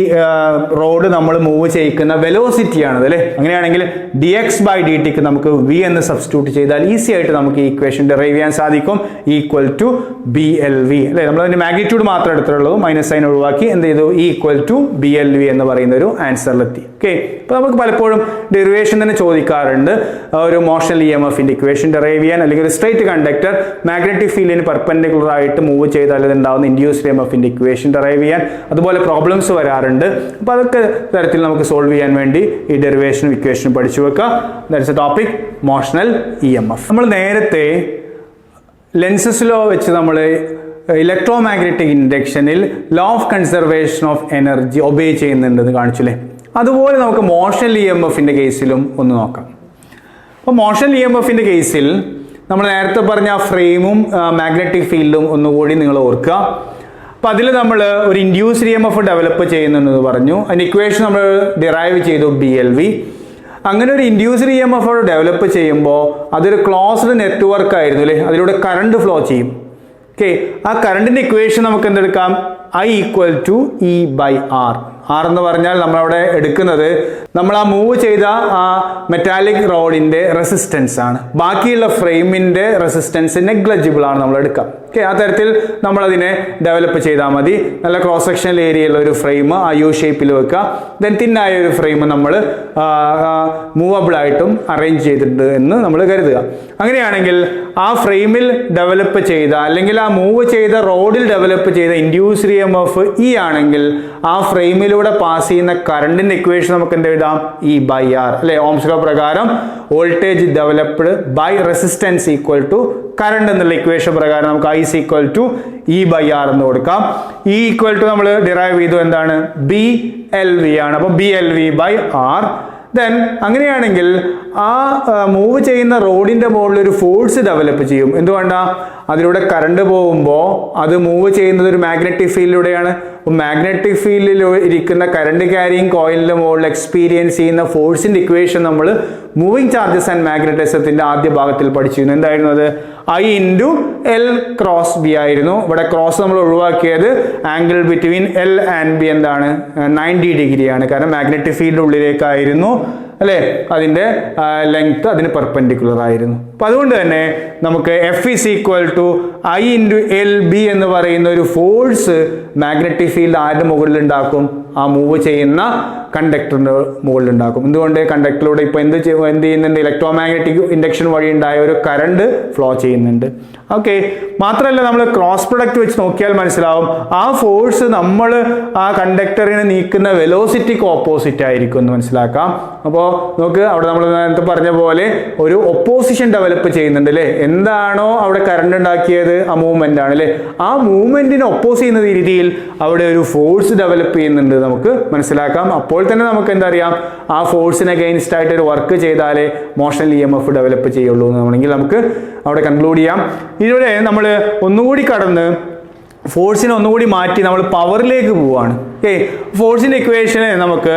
റോഡ് നമ്മൾ മൂവ് ചെയ്യിക്കുന്ന വെലോസിറ്റിയാണത് അല്ലേ. അങ്ങനെയാണെങ്കിൽ dx/dt നമുക്ക് v എന്ന് സബ്സ്റ്റിറ്റ്യൂട്ട് ചെയ്താൽ ഈസി ആയിട്ട് നമുക്ക് ഈ ഇക്വേഷൻ ഡെറൈവ് ചെയ്യാൻ സാധിക്കും. ഈക്വൽ ടു BLV അല്ലേ. നമ്മൾ അതിന്റെ മാഗ്നിറ്റ്യൂഡ് മാത്രം എടുത്തിട്ടുള്ളൂ, മൈനസ് സൈൻ ഒഴിവാക്കി എന്ത് ചെയ്തു, ഈക്വൽ ടു BLV എന്ന് പറയുന്ന ഒരു ആൻസറിലെത്തി. ഓക്കെ, അപ്പോൾ നമുക്ക് പലപ്പോഴും ഡെറിവേഷൻ തന്നെ ചോദിക്കാറുണ്ട്. ഒരു മോഷണൽ EMFന്റെ ഇക്വേഷൻ ഡെറൈവ് ചെയ്യാൻ, അല്ലെങ്കിൽ ഒരു സ്ട്രേറ്റ് കണ്ടക്ടർ മാഗ്നറ്റിക് ഫീൽഡിന് പെർപെൻഡിക്കുലർ ആയിട്ട് മൂവ് ചെയ്താൽ ഉണ്ടാവുന്ന ഇൻഡ്യൂസ്ഡ് EMFന്റെ ഇക്വേഷൻ ഡെറൈവ് ചെയ്യാൻ അതുപോലെ പ്രോബ്ലംസ് വരാറുണ്ട്. അപ്പോൾ അതൊക്കെ തരത്തിൽ നമുക്ക് സോൾവ് ചെയ്യാൻ വേണ്ടി ഈ ഡെറിവേഷനും ഇക്വേഷനും പഠിച്ചു വെക്കുക. That's a topic motional EMF. നമ്മൾ നേരത്തെ ലെൻസസ് ലോ വെച്ച് നമ്മൾ ഇലക്ട്രോമാഗ്നറ്റിക് ഇൻഡക്ഷനിൽ law of conservation of energy obey ചെയ്യുന്നുണ്ടെന്ന് കാണിച്ചില്ലേ. അതുപോലെ നമുക്ക് മോഷണൽ EMFന്റെ കേസിലും ഒന്ന് നോക്കാം. അപ്പോൾ മോഷണൽ EMFന്റെ കേസിൽ നമ്മൾ നേരത്തെ പറഞ്ഞ ആ ഫ്രെയിമും മാഗ്നറ്റിക് ഫീൽഡും ഒന്നുകൂടി നിങ്ങൾ ഓർക്കുക. അപ്പോൾ അതിൽ നമ്മൾ ഒരു ഇൻഡ്യൂസ്ഡ് EMF ഡെവലപ്പ് ചെയ്യുന്നുണ്ടെന്ന് പറഞ്ഞു. അതിൻ്റെ ഇക്വേഷൻ നമ്മൾ ഡിറൈവ് ചെയ്തു BLV. അങ്ങനെ ഒരു ഇൻഡ്യൂസ്ഡ് EMF ഡെവലപ്പ് ചെയ്യുമ്പോൾ അതൊരു ക്ലോസ്ഡ് നെറ്റ്വർക്ക് ആയിരുന്നു അല്ലേ, അതിലൂടെ കറണ്ട് ഫ്ലോ ചെയ്യും. ഓക്കെ, ആ കറണ്ടിൻ്റെ ഇക്വേഷൻ നമുക്ക് എന്തെടുക്കാം, I equal to E/R. R എന്ന് പറഞ്ഞാൽ നമ്മളവിടെ എടുക്കുന്നത് നമ്മൾ ആ മൂവ് ചെയ്ത ആ മെറ്റാലിക് റോഡിന്റെ റെസിസ്റ്റൻസ് ആണ്. ബാക്കിയുള്ള ഫ്രെയിമിന്റെ റെസിസ്റ്റൻസ് നെഗ്ലജിബിൾ ആണ് നമ്മൾ എടുക്കാം. ഓക്കെ, ആ തരത്തിൽ നമ്മൾ അതിനെ ഡെവലപ്പ് ചെയ്താൽ മതി. നല്ല ക്രോസ് സെക്ഷണൽ ഏരിയയുള്ള ഒരു ഫ്രെയിം ആ യു ഷേപ്പിൽ വെക്കുക. ദെൻ തിന്നായ ഒരു ഫ്രെയിം നമ്മൾ മൂവബിൾ ആയിട്ടും അറേഞ്ച് ചെയ്തിട്ടുണ്ട് എന്ന് നമ്മൾ കരുതുക. അങ്ങനെയാണെങ്കിൽ ആ ഫ്രെയിമിൽ ഡെവലപ്പ് ചെയ്ത അല്ലെങ്കിൽ ആ മൂവ് ചെയ്ത റോഡിൽ ഡെവലപ്പ് ചെയ്ത ഇൻഡ്യൂസ്ഡ് EMF E ആണെങ്കിൽ ആ ഫ്രെയിമിലൂടെ പാസ് ചെയ്യുന്ന കറണ്ടിന്റെ ഇക്വേഷൻ നമുക്ക് എന്ത് എഴുതാം, E/R അല്ലെ. ഓംസ് ലോ പ്രകാരം voltage developed by resistance equal to current എന്നുള്ള ഇക്വേഷൻ പ്രകാരം നമുക്ക് I ഈക്വൽ ടു E/R എന്ന് കൊടുക്കാം. E ഈക്വൽ ടു നമ്മൾ ഡിറൈവ് ചെയ്തു എന്താണ്, BLV ആണ്. അപ്പോൾ BLV/R. ദെൻ അങ്ങനെയാണെങ്കിൽ ആ മൂവ് ചെയ്യുന്ന റോഡിന്റെ മുകളിൽ ഒരു ഫോഴ്സ് ഡെവലപ്പ് ചെയ്യും. എന്തുകൊണ്ടാ, അതിലൂടെ കറണ്ട് പോകുമ്പോൾ അത് മൂവ് ചെയ്യുന്നത് ഒരു മാഗ്നറ്റിക് ഫീൽഡിലൂടെയാണ്. മാഗ്നറ്റിക് ഫീൽഡിൽ ഇരിക്കുന്ന കറണ്ട് ക്യാരിയിങ് കോയിലിന്റെ മുകളിൽ എക്സ്പീരിയൻസ് ചെയ്യുന്ന ഫോഴ്സിന്റെ ഇക്വേഷൻ നമ്മൾ മൂവിങ് ചാർജസ് ആൻഡ് മാഗ്നറ്റിസത്തിന്റെ ആദ്യ ഭാഗത്തിൽ പഠിച്ചിരുന്നു. എന്തായിരുന്നു അത്, I into L cross B ആയിരുന്നു. ഇവിടെ ക്രോസ് നമ്മൾ ഒഴിവാക്കിയത് angle between L and B എന്താണ്, 90 ഡിഗ്രിയാണ്. കാരണം മാഗ്നറ്റിക് ഫീൽഡ് ഉള്ളിലേക്കായിരുന്നു അല്ലേ, അതിൻ്റെ ലെങ്ത് അതിന് പെർപെൻഡിക്കുലർ ആയിരുന്നു. അപ്പം അതുകൊണ്ട് തന്നെ നമുക്ക് F is equal to I into LB എന്ന് പറയുന്ന ഒരു ഫോഴ്സ് മാഗ്നറ്റിക് ഫീൽഡ് ആരുടെ മുകളിൽ ഉണ്ടാക്കും, ആ മൂവ് ചെയ്യുന്ന കണ്ടക്ടറിന്റെ മുകളിൽ ഉണ്ടാക്കും. എന്തുകൊണ്ട്, കണ്ടക്ടറിലൂടെ ഇപ്പോൾ എന്ത് ചെയ്യുന്നുണ്ട്, ഇലക്ട്രോമാഗ്നറ്റിക് ഇൻഡക്ഷൻ വഴി ഉണ്ടായ ഒരു കറണ്ട് ഫ്ലോ ചെയ്യുന്നുണ്ട്. ഓക്കെ, മാത്രമല്ല നമ്മൾ ക്രോസ് പ്രൊഡക്റ്റ് വെച്ച് നോക്കിയാൽ മനസ്സിലാവും ആ ഫോഴ്സ് നമ്മൾ ആ കണ്ടക്ടറിനെ നീക്കുന്ന വെലോസിറ്റിക്ക് ഓപ്പോസിറ്റ് ആയിരിക്കും എന്ന് മനസ്സിലാക്കാം. അപ്പോൾ നമുക്ക് അവിടെ നമ്മൾ നേരത്തെ പറഞ്ഞ പോലെ ഒരു ഒപ്പോസിഷൻ ഡെവലപ്പ് ചെയ്യുന്നുണ്ട് അല്ലേ. എന്താണോ അവിടെ കറണ്ട് ഉണ്ടാക്കിയത് ആ മൂവ്മെന്റ് ആണ് അല്ലേ, ആ മൂവ്മെന്റിനെ ഒപ്പോസ് ചെയ്യുന്ന രീതിയിൽ അവിടെ ഒരു ഫോഴ്സ് ഡെവലപ്പ് ചെയ്യുന്നുണ്ട് നമുക്ക് മനസ്സിലാക്കാം. അപ്പോൾ തന്നെ നമുക്ക് എന്താ അറിയാം, ആ ഫോഴ്സിന് അഗെയിൻസ്റ്റ് ആയിട്ട് ഒരു വർക്ക് ചെയ്താലേ മോഷണൽ EMF ഡെവലപ്പ് ചെയ്യുള്ളൂ എന്നാണെങ്കിൽ നമുക്ക് അവിടെ കൺക്ലൂഡ് ചെയ്യാം. ഇതിലൂടെ നമ്മൾ ഒന്നുകൂടി കടന്ന് ഫോഴ്സിനെ ഒന്നുകൂടി മാറ്റി നമ്മൾ പവറിലേക്ക് പോവുകയാണ്. ഓക്കെ, ഫോഴ്സിന്റെ ഇക്വേഷന് നമുക്ക്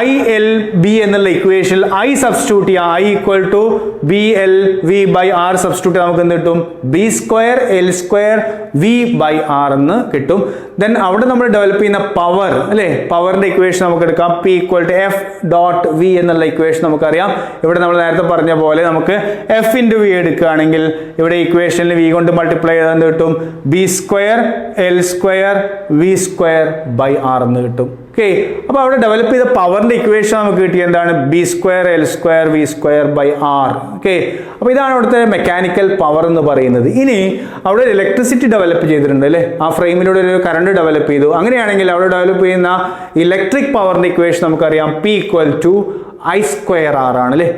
ILB എന്നുള്ള ഇക്വേഷൻ I സബ്സ്റ്റിറ്റ്യൂട്ട് ചെയ്യാം. I equal to BLV/R substitute നമുക്ക് എന്ത് കിട്ടും, B²L² V/R എന്ന് കിട്ടും. ദെൻ അവിടെ നമ്മൾ ഡെവലപ്പ് ചെയ്യുന്ന പവർ അല്ലേ, പവറിന്റെ ഇക്വേഷൻ നമുക്ക് എടുക്കാം. P ഈക്വൽ ടു F.V എന്നുള്ള ഇക്വേഷൻ നമുക്കറിയാം. ഇവിടെ നമ്മൾ നേരത്തെ പറഞ്ഞ പോലെ നമുക്ക് F ഇൻറ്റു V എടുക്കുകയാണെങ്കിൽ ഇവിടെ ഇക്വേഷനിൽ V കൊണ്ട് മൾട്ടിപ്ലൈ ചെയ്താൽ എന്ത് കിട്ടും, B²L² V²/R എന്ന് കിട്ടും. ഓക്കെ, അപ്പോൾ അവിടെ ഡെവലപ്പ് ചെയ്ത പവറിന്റെ ഇക്വേഷൻ നമുക്ക് കിട്ടിയ എന്താണ്, B²L² V²/R. ഓക്കെ, അപ്പോൾ ഇതാണ് അവിടുത്തെ മെക്കാനിക്കൽ പവർ എന്ന് പറയുന്നത്. ഇനി അവിടെ ഇലക്ട്രിസിറ്റി ഡെവലപ്പ് ചെയ്തിട്ടുണ്ട് അല്ലേ, ആ ഫ്രെയിമിലൂടെ ഒരു കറണ്ട് ഡെവലപ്പ് ചെയ്തു. അങ്ങനെയാണെങ്കിൽ അവിടെ ഡെവലപ്പ് ചെയ്യുന്ന ഇലക്ട്രിക് പവറിന്റെ ഇക്വേഷൻ നമുക്കറിയാം, P ഈക്വൽ ടു I²R ആണ് അല്ലേ.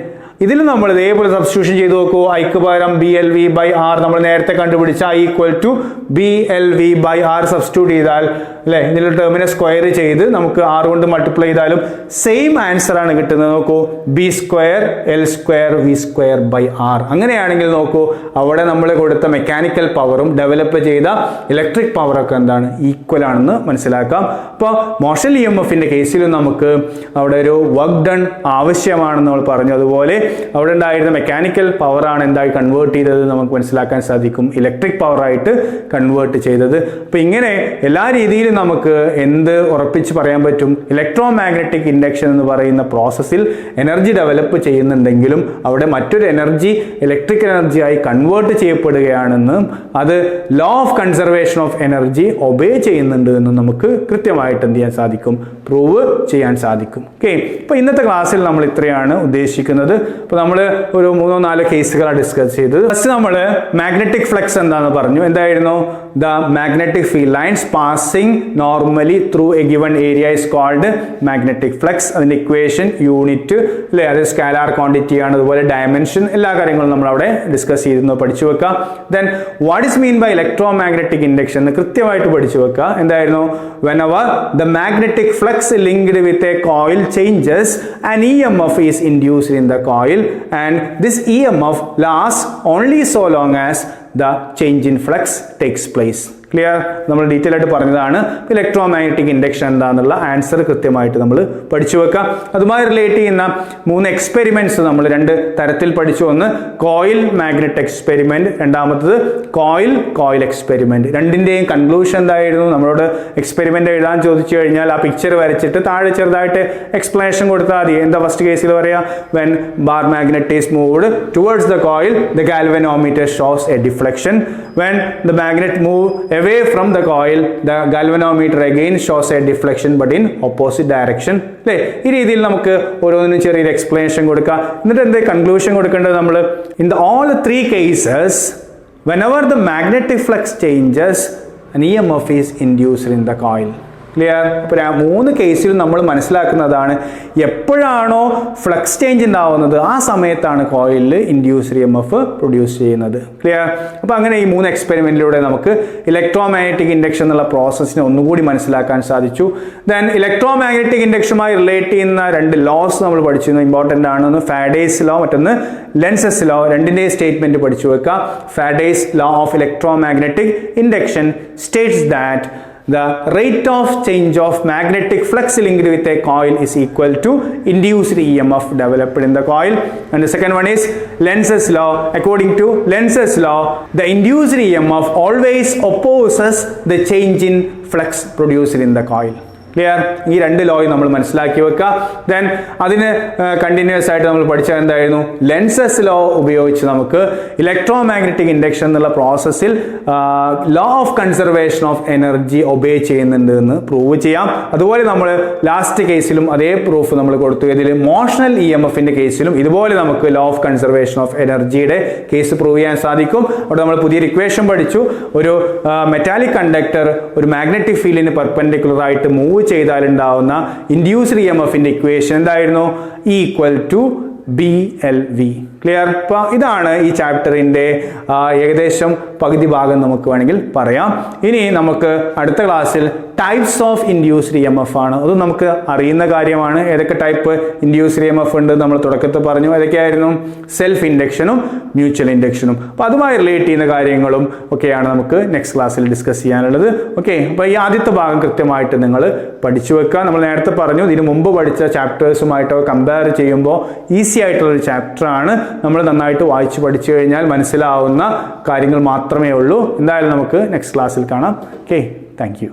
ഇതിൽ നമ്മൾ ഇതേപോലെ സബ്സ്റ്റിറ്റ്യൂഷൻ ചെയ്ത് നോക്കൂ. ഐക്ക് പകരം BLV/R നമ്മൾ നേരത്തെ കണ്ടുപിടിച്ച I equal to BLV/R substitute ചെയ്താൽ അല്ലേ, ഇതിൽ ടേമിനെ സ്ക്വയർ ചെയ്ത് നമുക്ക് R കൊണ്ട് മൾട്ടിപ്ലൈ ചെയ്താലും സെയിം ആൻസർ ആണ് കിട്ടുന്നത്. നോക്കൂ, B²L² V²/R. അങ്ങനെയാണെങ്കിൽ നോക്കൂ, അവിടെ നമ്മൾ കൊടുത്ത മെക്കാനിക്കൽ പവറും ഡെവലപ്പ് ചെയ്ത ഇലക്ട്രിക് പവറൊക്കെ എന്താണ്, ഈക്വൽ ആണെന്ന് മനസ്സിലാക്കാം. അപ്പോൾ മോഷണൽ EMFന്റെ കേസിലും നമുക്ക് അവിടെ ഒരു വർക്ക് ഡൺ ആവശ്യമാണെന്ന് നമ്മൾ പറഞ്ഞു. അതുപോലെ അവിടെ ഉണ്ടായിരുന്ന മെക്കാനിക്കൽ പവറാണ് എന്തായി കൺവേർട്ട് ചെയ്തത് നമുക്ക് മനസ്സിലാക്കാൻ സാധിക്കും, ഇലക്ട്രിക് പവറായിട്ട് കൺവേർട്ട് ചെയ്തത്. അപ്പോൾ ഇങ്ങനെ എല്ലാ രീതിയിലും നമുക്ക് എന്ത് ഉറപ്പിച്ച് പറയാൻ പറ്റും, ഇലക്ട്രോ മാഗ്നറ്റിക് ഇൻഡക്ഷൻ എന്ന് പറയുന്ന പ്രോസസ്സിൽ എനർജി ഡെവലപ്പ് ചെയ്യുന്നുണ്ടെങ്കിലും അവിടെ മറ്റൊരു എനർജി ഇലക്ട്രിക് എനർജിയായി കൺവേർട്ട് ചെയ്യപ്പെടുകയാണെന്നും അത് law of conservation of energy obey ചെയ്യുന്നുണ്ട് എന്നും നമുക്ക് കൃത്യമായിട്ട് എന്ത് ചെയ്യാൻ സാധിക്കും, പ്രൂവ് ചെയ്യാൻ സാധിക്കും. ഓക്കെ, അപ്പോൾ ഇന്നത്തെ ക്ലാസ്സിൽ നമ്മൾ ഇത്രയാണ് ഉദ്ദേശിക്കുന്നത്. അപ്പോൾ നമ്മൾ ഒരു 3-4 കേസുകളാണ് ഡിസ്കസ് ചെയ്തത്. ഫസ്റ്റ് നമ്മൾ മാഗ്നറ്റിക് ഫ്ലക്സ് എന്താണെന്ന് പറഞ്ഞു. എന്തായിരുന്നു? The magnetic field lines passing normally through a given area is called magnetic flux. അതിന്റെ ഇക്വേഷൻ, യൂണിറ്റ് അല്ലെ, അത് സ്കാലാർ ക്വാണ്ടിറ്റി ആണ്, അതുപോലെ ഡയമെൻഷൻ, എല്ലാ കാര്യങ്ങളും നമ്മൾ അവിടെ ഡിസ്കസ് ചെയ്തിരുന്നു, പഠിച്ചു വെക്കുക. Then what is mean by electro magnetic induction എന്ന് കൃത്യമായിട്ട് പഠിച്ചു വെക്കുക. എന്തായിരുന്നു? whenever the magnetic flux linked with a coil changes, an EMF is induced in the coil, and this EMF lasts only so long as the change in flux takes place. Clear? നമ്മൾ detail ആയിട്ട് പറഞ്ഞതാണ് electro magnetic induction എന്താണെന്നുള്ള answer കൃത്യമായിട്ട് നമ്മൾ പഠിച്ചു വെക്കുക. അതുമായി relate ചെയ്യുന്ന 3 എക്സ്പെരിമെന്റ്സ് നമ്മൾ 2 തരത്തിൽ പഠിച്ചു. ഒന്ന് കോയിൽ മാഗ്നറ്റ് എക്സ്പെരിമെന്റ്, രണ്ടാമത്തത് കോയിൽ എക്സ്പെരിമെന്റ്. രണ്ടിന്റെയും കൺക്ലൂഷൻ എന്തായിരുന്നു? നമ്മളോട് എക്സ്പെരിമെന്റ് എഴുതാൻ ചോദിച്ചു കഴിഞ്ഞാൽ ആ പിക്ചർ വരച്ചിട്ട് താഴെ ചെറുതായിട്ട് എക്സ്പ്ലനേഷൻ കൊടുത്താൽ മതി. എന്താ ഫസ്റ്റ് കേസിൽ പറയാ? when bar magnet is moved towards the coil, the galvanometer shows a deflection. when the magnet move away from the coil, the galvanometer again shows a deflection but in opposite direction. അല്ലേ? ഈ രീതിയിൽ നമുക്ക് ഓരോന്നിനും ചെറിയൊരു explanation കൊടുക്കാം. എന്നിട്ട് എന്താ conclusion കൊടുക്കേണ്ടത്? നമ്മൾ in all the 3 cases, whenever the magnetic flux changes, an EMF is induced in the coil. Clear? അപ്പോൾ 3 കേസിലും നമ്മൾ മനസ്സിലാക്കുന്നതാണ്, എപ്പോഴാണോ ഫ്ലക്സ് ചേഞ്ച് ഉണ്ടാവുന്നത് ആ സമയത്താണ് കോയിലിൽ ഇൻഡ്യൂസ്ഡ് EMF പ്രൊഡ്യൂസ് ചെയ്യുന്നത്. ക്ലിയർ? അപ്പോൾ അങ്ങനെ ഈ 3 എക്സ്പെരിമെന്റിലൂടെ നമുക്ക് ഇലക്ട്രോ മാഗ്നറ്റിക് ഇൻഡക്ഷൻ എന്നുള്ള പ്രോസസ്സിനെ ഒന്നുകൂടി മനസ്സിലാക്കാൻ സാധിച്ചു. ദെൻ ഇലക്ട്രോ മാഗ്നറ്റിക് ഇൻഡക്ഷനുമായി റിലേറ്റ് ചെയ്യുന്ന 2 ലോസ് നമ്മൾ പഠിച്ചിരുന്നു, ഇമ്പോർട്ടൻ്റ് ആണ്. ഒന്ന് ഫാരഡേസ് ലോ, മറ്റൊന്ന് ലെൻസസ് ലോ. രണ്ടിൻ്റെയും സ്റ്റേറ്റ്മെന്റ് പഠിച്ചു വെക്കുക. Faraday's law of electro magnetic induction States that the rate of change of magnetic flux linked with a coil is equal to induced EMF developed in the coil. And the second one is Lenz's law. According to Lenz's law, the induced EMF always opposes the change in flux produced in the coil. Clear? ഈ 2 ലോയും നമ്മൾ മനസ്സിലാക്കി വെക്കുക. Then അതിന് continuous ആയിട്ട് നമ്മൾ പഠിച്ചത് എന്തായിരുന്നു? Lenz's law ഉപയോഗിച്ച് നമുക്ക് ഇലക്ട്രോ മാഗ്നറ്റിക് ഇൻഡക്ഷൻ എന്നുള്ള പ്രോസസ്സിൽ law of conservation of energy obey ചെയ്യുന്നുണ്ട് എന്ന് പ്രൂവ് ചെയ്യാം. അതുപോലെ നമ്മൾ ലാസ്റ്റ് കേസിലും അതേ പ്രൂഫ് നമ്മൾ കൊടുത്തു. ഇതിൽ മോഷണൽ EMFന്റെ കേസിലും ഇതുപോലെ നമുക്ക് ലോ ഓഫ് കൺസർവേഷൻ ഓഫ് എനർജിയുടെ കേസ് പ്രൂവ് ചെയ്യാൻ സാധിക്കും. അവിടെ നമ്മൾ പുതിയൊരു ഇക്വേഷൻ പഠിച്ചു. ഒരു മെറ്റാലിക് കണ്ടക്ടർ ഒരു മാഗ്നറ്റിക് ഫീൽഡിന് പെർപെൻഡിക്കുലർ ആയിട്ട് മൂവ് ചെയ്താലുണ്ടാവുന്ന ഇൻഡ്യൂസ്ഡ് EMFന്റെ ഇക്വേഷൻ എന്തായിരുന്നു? Equal to BLV. ക്ലിയർ? അപ്പോൾ ഇതാണ് ഈ ചാപ്റ്ററിൻ്റെ ഏകദേശം പകുതി ഭാഗം നമുക്ക് വേണമെങ്കിൽ പറയാം. ഇനി നമുക്ക് അടുത്ത ക്ലാസ്സിൽ ടൈപ്സ് ഓഫ് ഇൻഡ്യൂസ്ഡ് EMF ആണ്. അതും നമുക്ക് അറിയുന്ന കാര്യമാണ്. ഏതൊക്കെ ടൈപ്പ് ഇൻഡ്യൂസ്ഡ് EMF ഉണ്ട് നമ്മൾ തുടക്കത്തിൽ പറഞ്ഞു. ഏതൊക്കെയായിരുന്നു? സെൽഫ് ഇൻഡക്ഷനും മ്യൂച്വൽ ഇൻഡക്ഷനും. അപ്പോൾ അതുമായി റിലേറ്റ് ചെയ്യുന്ന കാര്യങ്ങളും ഒക്കെയാണ് നമുക്ക് നെക്സ്റ്റ് ക്ലാസ്സിൽ ഡിസ്കസ് ചെയ്യാനുള്ളത്. ഓക്കെ, അപ്പോൾ ഈ ആദ്യത്തെ ഭാഗം കൃത്യമായിട്ട് നിങ്ങൾ പഠിച്ചു വെക്കുക. നമ്മൾ നേരത്തെ പറഞ്ഞു ഇതിനു മുമ്പ് പഠിച്ച ചാപ്റ്റേഴ്സുമായിട്ടോ കമ്പയർ ചെയ്യുമ്പോൾ ഈസി ആയിട്ടുള്ളൊരു ചാപ്റ്ററാണ്. നമ്മൾ നന്നായിട്ട് വായിച്ച് പഠിച്ചു കഴിഞ്ഞാൽ മനസ്സിലാവുന്ന കാര്യങ്ങൾ മാത്രമേ ഉള്ളൂ. എന്തായാലും നമുക്ക് നെക്സ്റ്റ് ക്ലാസ്സിൽ കാണാം. Okay, thank you.